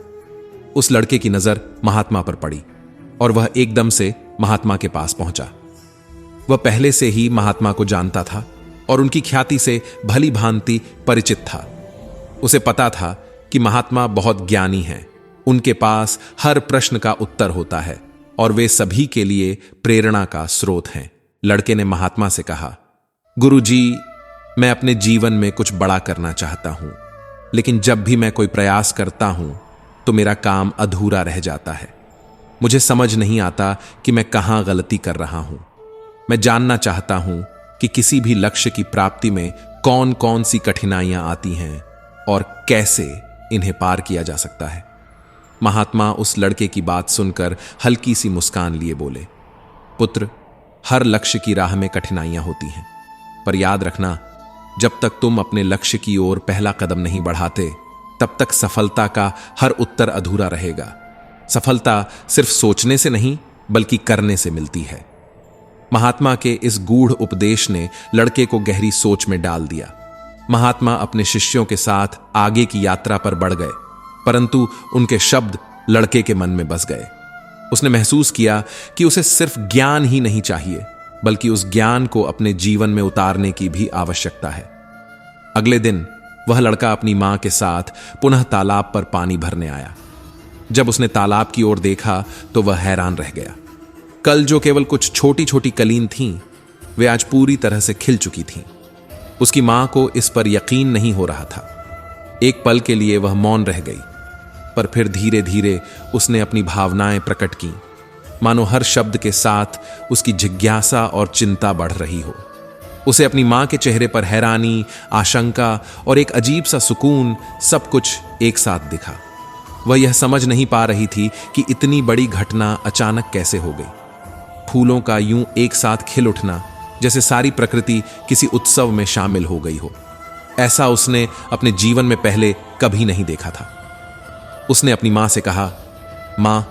उस लड़के की नजर महात्मा पर पड़ी और वह एकदम से महात्मा के पास पहुंचा। वह पहले से ही महात्मा को जानता था और उनकी ख्याति से भली भांति परिचित था। उसे पता था कि महात्मा बहुत ज्ञानी हैं। उनके पास हर प्रश्न का उत्तर होता है और वे सभी के लिए प्रेरणा का स्रोत हैं। लड़के ने महात्मा से कहा, गुरुजी, मैं अपने जीवन में कुछ बड़ा करना चाहता हूं, लेकिन जब भी मैं कोई प्रयास करता हूं तो मेरा काम अधूरा रह जाता है। मुझे समझ नहीं आता कि मैं कहां गलती कर रहा हूं। मैं जानना चाहता हूं कि किसी भी लक्ष्य की प्राप्ति में कौन कौन सी कठिनाइयां आती हैं और कैसे इन्हें पार किया जा सकता है। महात्मा उस लड़के की बात सुनकर हल्की सी मुस्कान लिए बोले, पुत्र, हर लक्ष्य की राह में कठिनाइयां होती हैं, पर याद रखना, जब तक तुम अपने लक्ष्य की ओर पहला कदम नहीं बढ़ाते, तब तक सफलता का हर उत्तर अधूरा रहेगा। सफलता सिर्फ सोचने से नहीं, बल्कि करने से मिलती है। महात्मा के इस गूढ़ उपदेश ने लड़के को गहरी सोच में डाल दिया। महात्मा अपने शिष्यों के साथ आगे की यात्रा पर बढ़ गए, परंतु उनके शब्द लड़के के मन में बस गए। उसने महसूस किया कि उसे सिर्फ ज्ञान ही नहीं चाहिए, बल्कि उस ज्ञान को अपने जीवन में उतारने की भी आवश्यकता है। अगले दिन वह लड़का अपनी मां के साथ पुनः तालाब पर पानी भरने आया। जब उसने तालाब की ओर देखा तो वह हैरान रह गया। कल जो केवल कुछ छोटी छोटी कलीन थीं, वे आज पूरी तरह से खिल चुकी थीं। उसकी मां को इस पर यकीन नहीं हो रहा था। एक पल के लिए वह मौन रह गई, पर फिर धीरे धीरे उसने अपनी भावनाएं प्रकट की, मानो हर शब्द के साथ उसकी जिज्ञासा और चिंता बढ़ रही हो। उसे अपनी मां के चेहरे पर हैरानी, आशंका और एक अजीब सा सुकून, सब कुछ एक साथ दिखा। वह यह समझ नहीं पा रही थी कि इतनी बड़ी घटना अचानक कैसे हो गई। फूलों का यूं एक साथ खिल उठना, जैसे सारी प्रकृति किसी उत्सव में शामिल हो गई हो, ऐसा उसने अपने जीवन में पहले कभी नहीं देखा था। उसने अपनी मां से कहा, मां,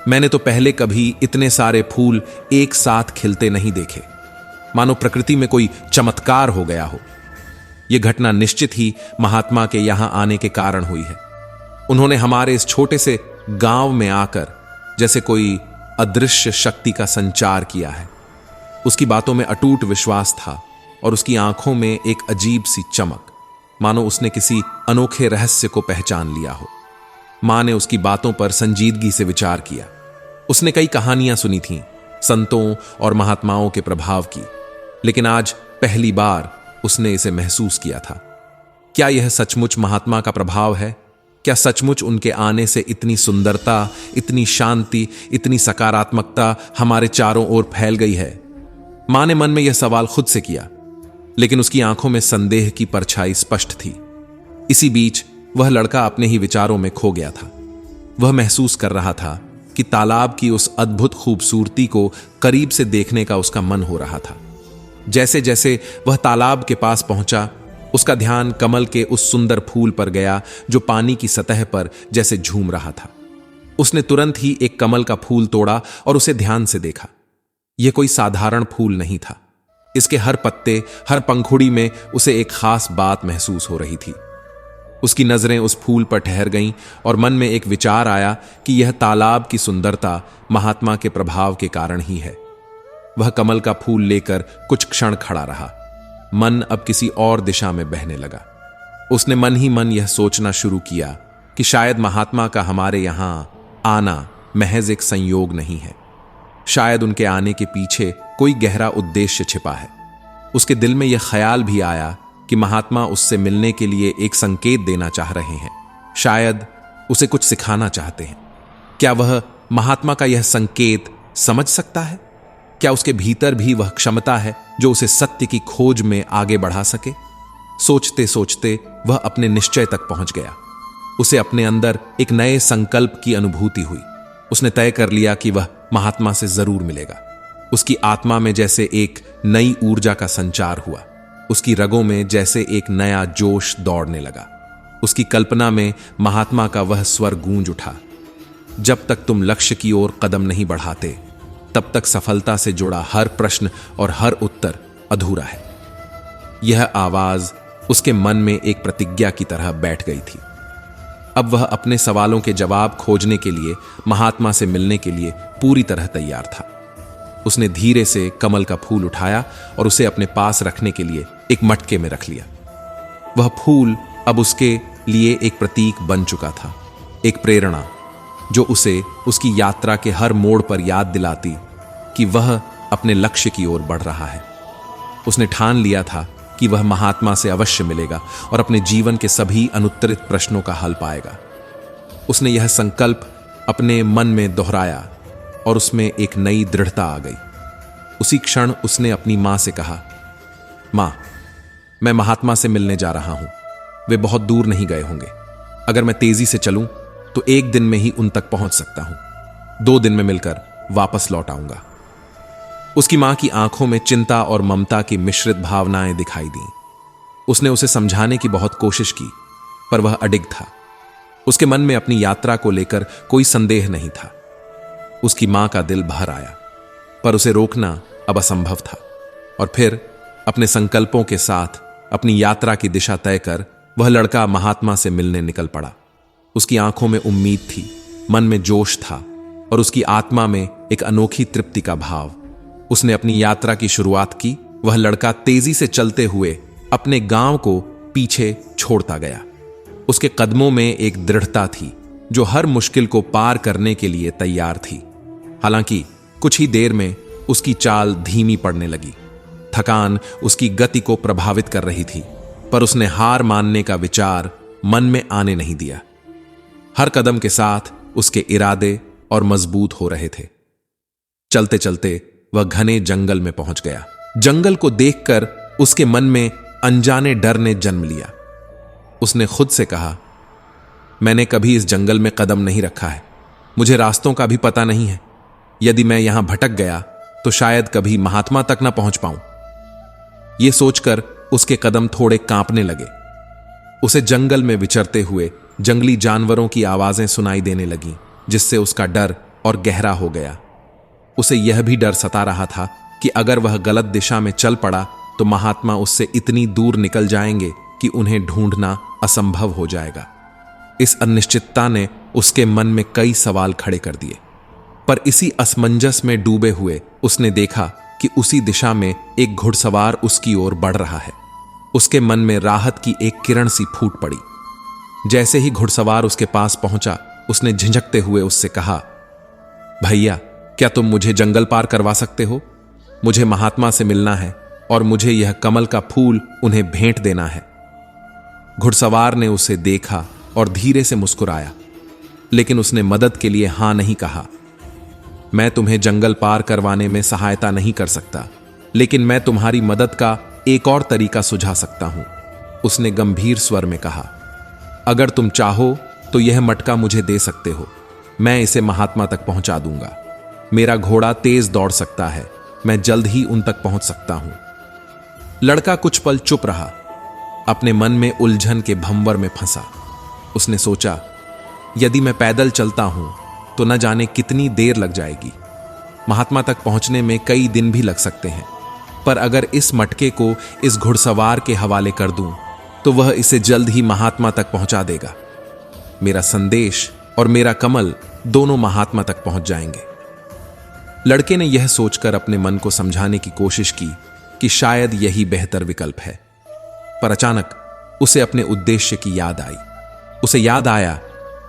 मैंने तो पहले कभी इतने सारे फूल एक साथ खिलते नहीं देखे, मानो प्रकृति में कोई चमत्कार हो गया हो। यह घटना निश्चित ही महात्मा के यहां आने के कारण हुई है। उन्होंने हमारे इस छोटे से गांव में आकर जैसे कोई अदृश्य शक्ति का संचार किया है। उसकी बातों में अटूट विश्वास था और उसकी आंखों में एक अजीब सी चमक, मानो उसने किसी अनोखे रहस्य को पहचान लिया हो। मां ने उसकी बातों पर संजीदगी से विचार किया। उसने कई कहानियां सुनी थीं, संतों और महात्माओं के प्रभाव की, लेकिन आज पहली बार उसने इसे महसूस किया था। क्या यह सचमुच महात्मा का प्रभाव है? क्या सचमुच उनके आने से इतनी सुंदरता, इतनी शांति, इतनी सकारात्मकता हमारे चारों ओर फैल गई है? मां ने मन में यह सवाल खुद से किया, लेकिन उसकी आंखों में संदेह की परछाई स्पष्ट थी। इसी बीच वह लड़का अपने ही विचारों में खो गया था। वह महसूस कर रहा था कि तालाब की उस अद्भुत खूबसूरती को करीब से देखने का उसका मन हो रहा था। जैसे जैसे वह तालाब के पास पहुंचा, उसका ध्यान कमल के उस सुंदर फूल पर गया जो पानी की सतह पर जैसे झूम रहा था। उसने तुरंत ही एक कमल का फूल तोड़ा और उसे ध्यान से देखा। यह कोई साधारण फूल नहीं था। इसके हर पत्ते, हर पंखुड़ी में उसे एक खास बात महसूस हो रही थी। उसकी नजरें उस फूल पर ठहर गईं और मन में एक विचार आया कि यह तालाब की सुंदरता महात्मा के प्रभाव के कारण ही है। वह कमल का फूल लेकर कुछ क्षण खड़ा रहा। मन अब किसी और दिशा में बहने लगा। उसने मन ही मन यह सोचना शुरू किया कि शायद महात्मा का हमारे यहां आना महज एक संयोग नहीं है। शायद उनके आने के पीछे कोई गहरा उद्देश्य छिपा है। उसके दिल में यह ख्याल भी आया कि महात्मा उससे मिलने के लिए एक संकेत देना चाह रहे हैं। शायद उसे कुछ सिखाना चाहते हैं। क्या वह महात्मा का यह संकेत समझ सकता है? क्या उसके भीतर भी वह क्षमता है जो उसे सत्य की खोज में आगे बढ़ा सके? सोचते सोचते वह अपने निश्चय तक पहुंच गया। उसे अपने अंदर एक नए संकल्प की अनुभूति हुई। उसने तय कर लिया कि वह महात्मा से जरूर मिलेगा। उसकी आत्मा में जैसे एक नई ऊर्जा का संचार हुआ। उसकी रगों में जैसे एक नया जोश दौड़ने लगा। उसकी कल्पना में महात्मा का वह स्वर गूंज उठा, जब तक तुम लक्ष्य की ओर कदम नहीं बढ़ाते, तब तक सफलता से जुड़ा हर प्रश्न और हर उत्तर अधूरा है। यह आवाज उसके मन में एक प्रतिज्ञा की तरह बैठ गई थी। अब वह अपने सवालों के जवाब खोजने के लिए, महात्मा से मिलने के लिए पूरी तरह तैयार था। उसने धीरे से कमल का फूल उठाया और उसे अपने पास रखने के लिए एक मटके में रख लिया। वह फूल अब उसके लिए एक प्रतीक बन चुका था, एक प्रेरणा जो उसे उसकी यात्रा के हर मोड़ पर याद दिलाती कि वह अपने लक्ष्य की ओर बढ़ रहा है। उसने ठान लिया था कि वह महात्मा से अवश्य मिलेगा और अपने जीवन के सभी अनुत्तरित प्रश्नों का हल पाएगा। उसने यह संकल्प अपने मन में दोहराया और उसमें एक नई दृढ़ता आ गई। उसी क्षण उसने अपनी मां से कहा, मां, मैं महात्मा से मिलने जा रहा हूं। वे बहुत दूर नहीं गए होंगे। अगर मैं तेजी से चलूं तो 1 दिन में ही उन तक पहुंच सकता हूं। 2 दिन में मिलकर वापस लौट आऊंगा। उसकी मां की आंखों में चिंता और ममता की मिश्रित भावनाएं दिखाई दीं। उसने उसे समझाने की बहुत कोशिश की, पर वह अडिग था। उसके मन में अपनी यात्रा को लेकर कोई संदेह नहीं था। उसकी मां का दिल भर आया, पर उसे रोकना अब असंभव था। और फिर अपने संकल्पों के साथ अपनी यात्रा की दिशा तय कर वह लड़का महात्मा से मिलने निकल पड़ा। उसकी आंखों में उम्मीद थी, मन में जोश था और उसकी आत्मा में एक अनोखी तृप्ति का भाव। उसने अपनी यात्रा की शुरुआत की। वह लड़का तेजी से चलते हुए अपने गांव को पीछे छोड़ता गया। उसके कदमों में एक दृढ़ता थी जो हर मुश्किल को पार करने के लिए तैयार थी। हालांकि कुछ ही देर में उसकी चाल धीमी पड़ने लगी। थकान उसकी गति को प्रभावित कर रही थी, पर उसने हार मानने का विचार मन में आने नहीं दिया। हर कदम के साथ उसके इरादे और मजबूत हो रहे थे। चलते चलते वह घने जंगल में पहुंच गया। जंगल को देखकर उसके मन में अनजाने डर ने जन्म लिया। उसने खुद से कहा, मैंने कभी इस जंगल में कदम नहीं रखा है। मुझे रास्तों का भी पता नहीं है। यदि मैं यहां भटक गया तो शायद कभी महात्मा तक ना पहुंच पाऊं। यह सोचकर उसके कदम थोड़े कांपने लगे। उसे जंगल में विचरते हुए जंगली जानवरों की आवाजें सुनाई देने लगीं, जिससे उसका डर और गहरा हो गया। उसे यह भी डर सता रहा था कि अगर वह गलत दिशा में चल पड़ा तो महात्मा उससे इतनी दूर निकल जाएंगे कि उन्हें ढूंढना असंभव हो जाएगा। इस अनिश्चितता ने उसके मन में कई सवाल खड़े कर दिए। पर इसी असमंजस में डूबे हुए उसने देखा कि उसी दिशा में एक घुड़सवार उसकी ओर बढ़ रहा है। उसके मन में राहत की एक किरण सी फूट पड़ी। जैसे ही घुड़सवार उसके पास पहुंचा, उसने झिझकते हुए उससे कहा, भैया, क्या तुम मुझे जंगल पार करवा सकते हो? मुझे महात्मा से मिलना है। और मुझे यह कमल का फूल उन्हें भेंट देना है। घुड़सवार ने उसे देखा और धीरे से मुस्कुराया, लेकिन उसने मदद के लिए हां नहीं कहा। मैं तुम्हें जंगल पार करवाने में सहायता नहीं कर सकता, लेकिन मैं तुम्हारी मदद का एक और तरीका सुझा सकता हूं, उसने गंभीर स्वर में कहा। अगर तुम चाहो तो यह मटका मुझे दे सकते हो, मैं इसे महात्मा तक पहुंचा दूंगा। मेरा घोड़ा तेज दौड़ सकता है, मैं जल्द ही उन तक पहुंच सकता हूं। लड़का कुछ पल चुप रहा, अपने मन में उलझन के भंवर में फंसा। उसने सोचा, यदि मैं पैदल चलता हूं तो न जाने कितनी देर लग जाएगी। महात्मा तक पहुंचने में कई दिन भी लग सकते हैं, पर अगर इस मटके को इस घुड़सवार के हवाले कर दूं तो वह इसे जल्द ही महात्मा तक पहुंचा देगा। मेरा संदेश और मेरा कमल दोनों महात्मा तक पहुंच जाएंगे। लड़के ने यह सोचकर अपने मन को समझाने की कोशिश की कि शायद यही बेहतर विकल्प है, पर अचानक उसे अपने उद्देश्य की याद आई। उसे याद आया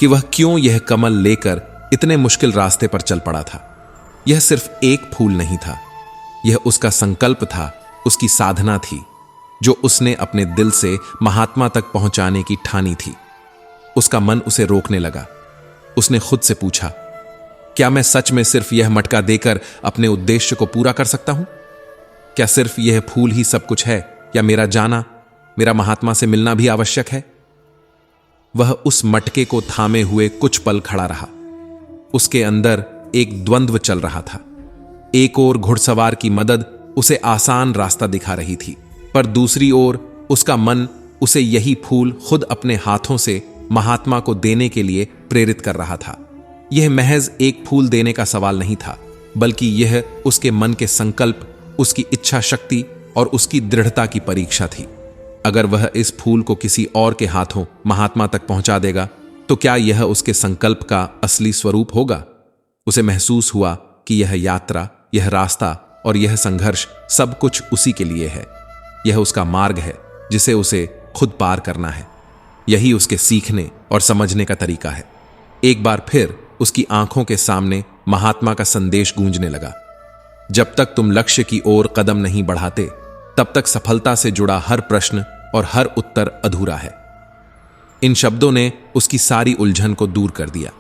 कि वह क्यों यह कमल लेकर इतने मुश्किल रास्ते पर चल पड़ा था। यह सिर्फ एक फूल नहीं था, यह उसका संकल्प था, उसकी साधना थी, जो उसने अपने दिल से महात्मा तक पहुंचाने की ठानी थी। उसका मन उसे रोकने लगा। उसने खुद से पूछा, क्या मैं सच में सिर्फ यह मटका देकर अपने उद्देश्य को पूरा कर सकता हूं? क्या सिर्फ यह फूल ही सब कुछ है, या मेरा जाना, मेरा महात्मा से मिलना भी आवश्यक है? वह उस मटके को थामे हुए कुछ पल खड़ा रहा। उसके अंदर एक द्वंद्व चल रहा था। एक ओर घुड़सवार की मदद उसे आसान रास्ता दिखा रही थी, पर दूसरी ओर उसका मन उसे यही फूल खुद अपने हाथों से महात्मा को देने के लिए प्रेरित कर रहा था। यह महज एक फूल देने का सवाल नहीं था, बल्कि यह उसके मन के संकल्प, उसकी इच्छा शक्ति और उसकी दृढ़ता की परीक्षा थी। अगर वह इस फूल को किसी और के हाथों महात्मा तक पहुंचा देगा तो क्या यह उसके संकल्प का असली स्वरूप होगा? उसे महसूस हुआ कि यह यात्रा, यह रास्ता और यह संघर्ष सब कुछ उसी के लिए है। यह उसका मार्ग है जिसे उसे खुद पार करना है। यही उसके सीखने और समझने का तरीका है। एक बार फिर उसकी आंखों के सामने महात्मा का संदेश गूंजने लगा, जब तक तुम लक्ष्य की ओर कदम नहीं बढ़ाते, तब तक सफलता से जुड़ा हर प्रश्न और हर उत्तर अधूरा है। इन शब्दों ने उसकी सारी उलझन को दूर कर दिया।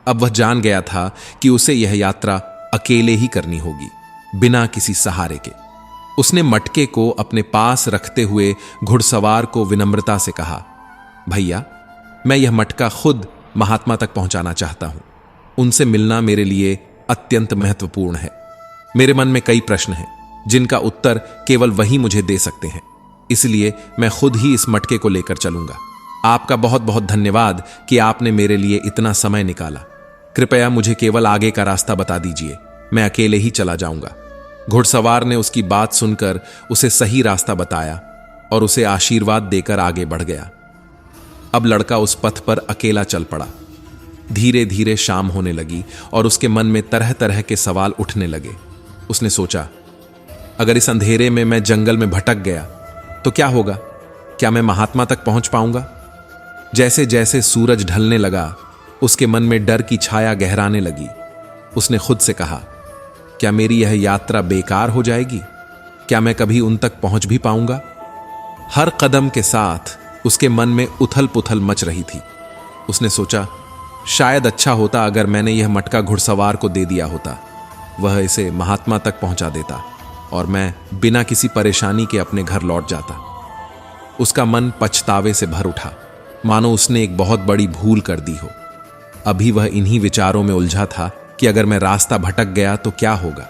अब वह जान गया था कि उसे यह यात्रा अकेले ही करनी होगी, बिना किसी सहारे के। उसने मटके को अपने पास रखते हुए घुड़सवार को विनम्रता से कहा, भैया, मैं यह मटका खुद महात्मा तक पहुंचाना चाहता हूं। उनसे मिलना मेरे लिए अत्यंत महत्वपूर्ण है। मेरे मन में कई प्रश्न हैं जिनका उत्तर केवल वही मुझे दे सकते हैं, इसलिए मैं खुद ही इस मटके को लेकर चलूंगा। आपका बहुत बहुत धन्यवाद कि आपने मेरे लिए इतना समय निकाला। कृपया मुझे केवल आगे का रास्ता बता दीजिए, मैं अकेले ही चला जाऊंगा। घुड़सवार ने उसकी बात सुनकर उसे सही रास्ता बताया और उसे आशीर्वाद देकर आगे बढ़ गया। अब लड़का उस पथ पर अकेला चल पड़ा। धीरे धीरे शाम होने लगी और उसके मन में तरह तरह के सवाल उठने लगे। उसने सोचा, अगर इस अंधेरे में मैं जंगल में भटक गया तो क्या होगा? क्या मैं महात्मा तक पहुंच पाऊंगा? जैसे जैसे सूरज ढलने लगा, उसके मन में डर की छाया गहराने लगी। उसने खुद से कहा, क्या मेरी यह यात्रा बेकार हो जाएगी? क्या मैं कभी उन तक पहुंच भी पाऊंगा? हर कदम के साथ उसके मन में उथल पुथल मच रही थी। उसने सोचा, शायद अच्छा होता अगर मैंने यह मटका घुड़सवार को दे दिया होता। वह इसे महात्मा तक पहुंचा देता और मैं बिना किसी परेशानी के अपने घर लौट जाता। उसका मन पछतावे से भर उठा, मानो उसने एक बहुत बड़ी भूल कर दी हो। अभी वह इन्हीं विचारों में उलझा था कि अगर मैं रास्ता भटक गया तो क्या होगा।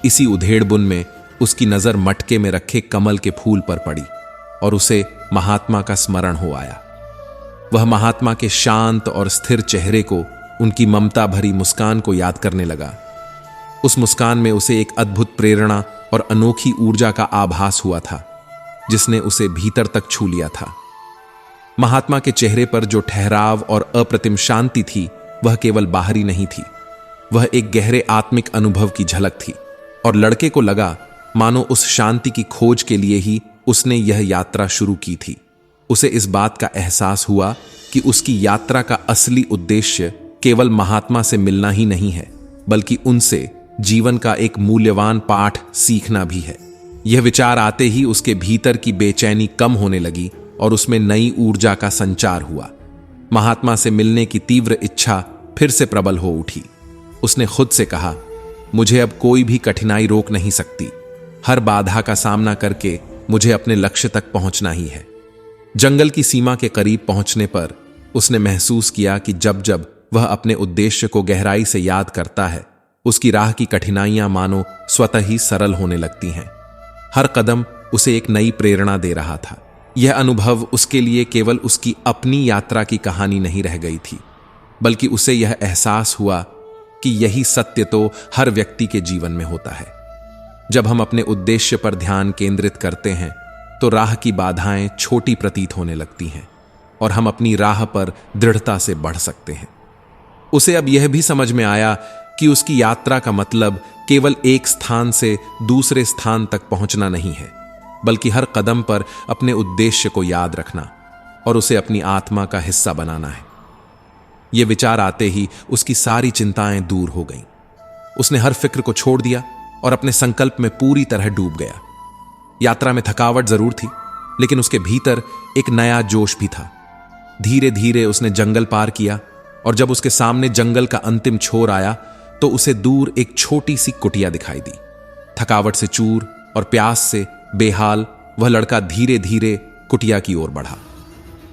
इसी उधेड़बुन में उसकी नजर मटके में रखे कमल के फूल पर पड़ी और उसे महात्मा का स्मरण हो आया। वह महात्मा के शांत और स्थिर चेहरे को, उनकी ममता भरी मुस्कान को याद करने लगा। उस मुस्कान में उसे एक अद्भुत प्रेरणा और अनोखी ऊर्जा का आभास हुआ था, जिसने उसे भीतर तक छू लिया था। महात्मा के चेहरे पर जो ठहराव और अप्रतिम शांति थी, वह केवल बाहरी नहीं थी, वह एक गहरे आत्मिक अनुभव की झलक थी। और लड़के को लगा मानो उस शांति की खोज के लिए ही उसने यह यात्रा शुरू की थी। उसे इस बात का एहसास हुआ कि उसकी यात्रा का असली उद्देश्य केवल महात्मा से मिलना ही नहीं है, बल्कि उनसे जीवन का एक मूल्यवान पाठ सीखना भी है। यह विचार आते ही उसके भीतर की बेचैनी कम होने लगी और उसमें नई ऊर्जा का संचार हुआ। महात्मा से मिलने की तीव्र इच्छा फिर से प्रबल हो उठी। उसने खुद से कहा, मुझे अब कोई भी कठिनाई रोक नहीं सकती। हर बाधा का सामना करके मुझे अपने लक्ष्य तक पहुंचना ही है। जंगल की सीमा के करीब पहुंचने पर उसने महसूस किया कि जब जब वह अपने उद्देश्य को गहराई से याद करता है, उसकी राह की कठिनाइयां मानो स्वतः ही सरल होने लगती हैं। हर कदम उसे एक नई प्रेरणा दे रहा था। यह अनुभव उसके लिए केवल उसकी अपनी यात्रा की कहानी नहीं रह गई थी, बल्कि उसे यह एहसास हुआ कि यही सत्य तो हर व्यक्ति के जीवन में होता है। जब हम अपने उद्देश्य पर ध्यान केंद्रित करते हैं तो राह की बाधाएं छोटी प्रतीत होने लगती हैं और हम अपनी राह पर दृढ़ता से बढ़ सकते हैं। उसे अब यह भी समझ में आया कि उसकी यात्रा का मतलब केवल एक स्थान से दूसरे स्थान तक पहुंचना नहीं है, बल्कि हर कदम पर अपने उद्देश्य को याद रखना और उसे अपनी आत्मा का हिस्सा बनाना है। यह विचार आते ही उसकी सारी चिंताएं दूर हो गईं। उसने हर फिक्र को छोड़ दिया और अपने संकल्प में पूरी तरह डूब गया। यात्रा में थकावट जरूर थी, लेकिन उसके भीतर एक नया जोश भी था। धीरे धीरे उसने जंगल पार किया और जब उसके सामने जंगल का अंतिम छोर आया तो उसे दूर एक छोटी सी कुटिया दिखाई दी। थकावट से चूर और प्यास से बेहाल वह लड़का धीरे धीरे कुटिया की ओर बढ़ा।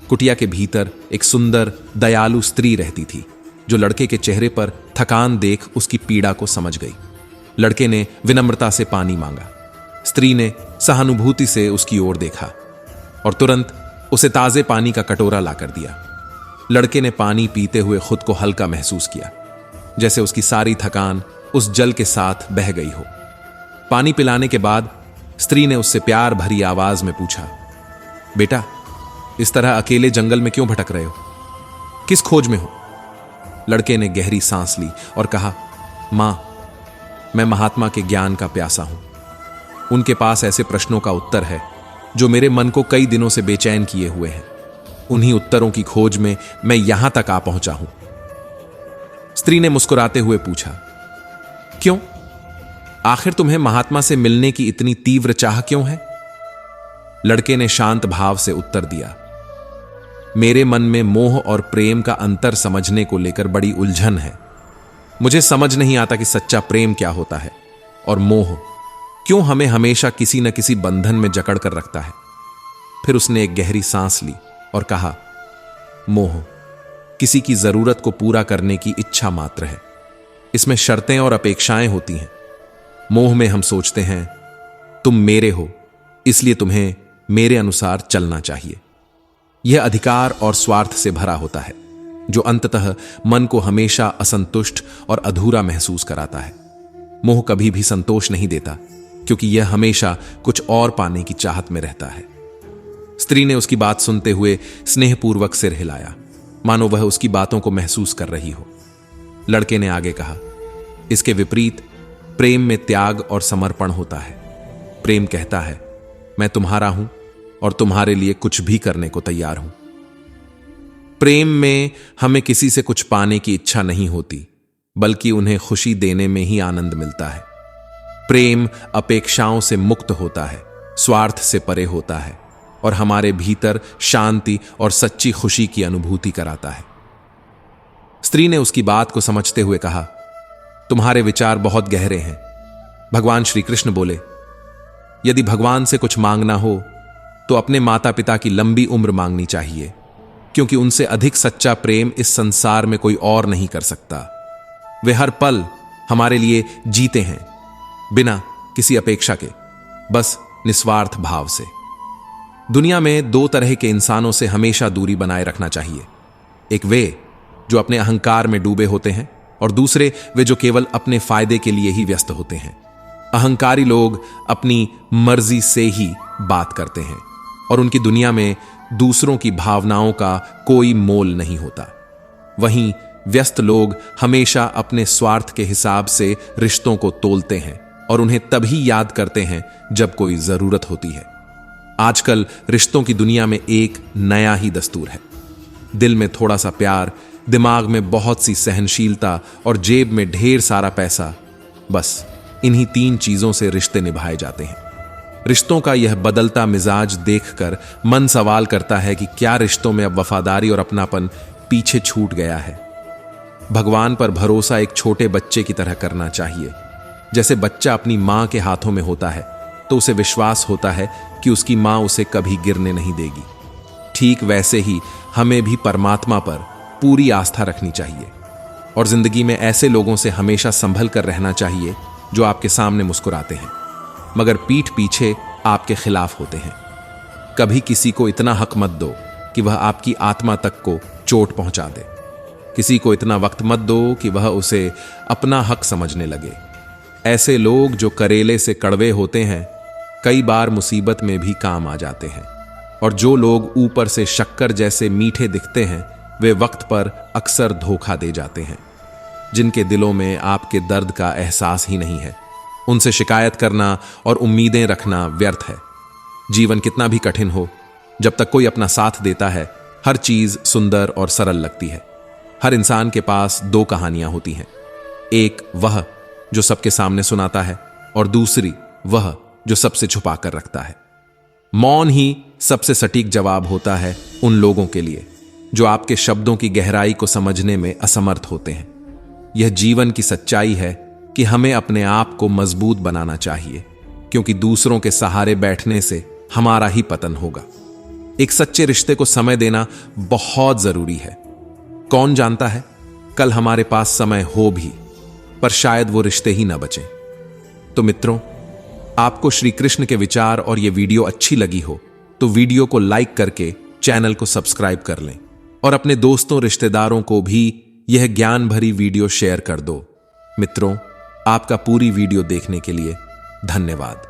कुटिया के भीतर एक सुंदर दयालु स्त्री रहती थी, जो लड़के के चेहरे पर थकान देख उसकी पीड़ा को समझ गई। लड़के ने विनम्रता से पानी मांगा। स्त्री ने सहानुभूति से उसकी ओर देखा और तुरंत उसे ताजे पानी का कटोरा लाकर दिया। लड़के ने पानी पीते हुए खुद को हल्का महसूस किया, जैसे उसकी सारी थकान उस जल के साथ बह गई हो। पानी पिलाने के बाद स्त्री ने उससे प्यार भरी आवाज में पूछा, बेटा, इस तरह अकेले जंगल में क्यों भटक रहे हो? किस खोज में हो? लड़के ने गहरी सांस ली और कहा, मां, मैं महात्मा के ज्ञान का प्यासा हूं। उनके पास ऐसे प्रश्नों का उत्तर है जो मेरे मन को कई दिनों से बेचैन किए हुए हैं। उन्हीं उत्तरों की खोज में मैं यहां तक आ पहुंचा हूं। स्त्री ने मुस्कुराते हुए पूछा, क्यों? आखिर तुम्हें महात्मा से मिलने की इतनी तीव्र चाह क्यों है? लड़के ने शांत भाव से उत्तर दिया, मेरे मन में मोह और प्रेम का अंतर समझने को लेकर बड़ी उलझन है। मुझे समझ नहीं आता कि सच्चा प्रेम क्या होता है और मोह क्यों हमें हमेशा किसी न किसी बंधन में जकड़ कर रखता है। फिर उसने एक गहरी सांस ली और कहा, मोह किसी की जरूरत को पूरा करने की इच्छा मात्र है। इसमें शर्तें और अपेक्षाएं होती हैं। मोह में हम सोचते हैं तुम मेरे हो, इसलिए तुम्हें मेरे अनुसार चलना चाहिए। यह अधिकार और स्वार्थ से भरा होता है, जो अंततः मन को हमेशा असंतुष्ट और अधूरा महसूस कराता है। मोह कभी भी संतोष नहीं देता, क्योंकि यह हमेशा कुछ और पाने की चाहत में रहता है। स्त्री ने उसकी बात सुनते हुए स्नेहपूर्वक सिर हिलाया, मानो वह उसकी बातों को महसूस कर रही हो। लड़के ने आगे कहा, इसके विपरीत प्रेम में त्याग और समर्पण होता है। प्रेम कहता है, मैं तुम्हारा हूं और तुम्हारे लिए कुछ भी करने को तैयार हूं। प्रेम में हमें किसी से कुछ पाने की इच्छा नहीं होती, बल्कि उन्हें खुशी देने में ही आनंद मिलता है। प्रेम अपेक्षाओं से मुक्त होता है, स्वार्थ से परे होता है और हमारे भीतर शांति और सच्ची खुशी की अनुभूति कराता है। स्त्री ने उसकी बात को समझते हुए कहा, तुम्हारे विचार बहुत गहरे हैं। भगवान श्री कृष्ण बोले, यदि भगवान से कुछ मांगना हो तो अपने माता पिता की लंबी उम्र मांगनी चाहिए, क्योंकि उनसे अधिक सच्चा प्रेम इस संसार में कोई और नहीं कर सकता। वे हर पल हमारे लिए जीते हैं, बिना किसी अपेक्षा के, बस निस्वार्थ भाव से। दुनिया में दो तरह के इंसानों से हमेशा दूरी बनाए रखना चाहिए। एक वे जो अपने अहंकार में डूबे होते हैं और दूसरे वे जो केवल अपने फायदे के लिए ही व्यस्त होते हैं। अहंकारी लोग अपनी मर्जी से ही बात करते हैं और उनकी दुनिया में दूसरों की भावनाओं का कोई मोल नहीं होता। वहीं व्यस्त लोग हमेशा अपने स्वार्थ के हिसाब से रिश्तों को तोलते हैं और उन्हें तभी याद करते हैं जब कोई जरूरत होती है। आजकल रिश्तों की दुनिया में एक नया ही दस्तूर है। दिल में थोड़ा सा प्यार, दिमाग में बहुत सी सहनशीलता और जेब में ढेर सारा पैसा, बस इन्हीं तीन चीजों से रिश्ते निभाए जाते हैं। रिश्तों का यह बदलता मिजाज देखकर मन सवाल करता है कि क्या रिश्तों में अब वफादारी और अपनापन पीछे छूट गया है। भगवान पर भरोसा एक छोटे बच्चे की तरह करना चाहिए। जैसे बच्चा अपनी मां के हाथों में होता है तो उसे विश्वास होता है कि उसकी मां उसे कभी गिरने नहीं देगी। ठीक वैसे ही हमें भी परमात्मा पर पूरी आस्था रखनी चाहिए और जिंदगी में ऐसे लोगों से हमेशा संभल कर रहना चाहिए जो आपके सामने मुस्कुराते हैं मगर पीठ पीछे आपके खिलाफ होते हैं। कभी किसी को इतना हक मत दो कि वह आपकी आत्मा तक को चोट पहुंचा दे। किसी को इतना वक्त मत दो कि वह उसे अपना हक समझने लगे। ऐसे लोग जो करेले से कड़वे होते हैं कई बार मुसीबत में भी काम आ जाते हैं और जो लोग ऊपर से शक्कर जैसे मीठे दिखते हैं वे वक्त पर अक्सर धोखा दे जाते हैं। जिनके दिलों में आपके दर्द का एहसास ही नहीं है उनसे शिकायत करना और उम्मीदें रखना व्यर्थ है। जीवन कितना भी कठिन हो, जब तक कोई अपना साथ देता है हर चीज सुंदर और सरल लगती है। हर इंसान के पास दो कहानियां होती हैं, एक वह जो सबके सामने सुनाता है और दूसरी वह जो सबसे छुपा कर रखता है। मौन ही सबसे सटीक जवाब होता है उन लोगों के लिए जो आपके शब्दों की गहराई को समझने में असमर्थ होते हैं। यह जीवन की सच्चाई है कि हमें अपने आप को मजबूत बनाना चाहिए क्योंकि दूसरों के सहारे बैठने से हमारा ही पतन होगा। एक सच्चे रिश्ते को समय देना बहुत जरूरी है। कौन जानता है कल हमारे पास समय हो भी पर शायद वो रिश्ते ही ना बचें। तो मित्रों, आपको श्री कृष्ण के विचार और ये वीडियो अच्छी लगी हो तो वीडियो को लाइक करके चैनल को सब्सक्राइब कर लें और अपने दोस्तों रिश्तेदारों को भी यह ज्ञान भरी वीडियो शेयर कर दो। मित्रों, आपका पूरी वीडियो देखने के लिए धन्यवाद।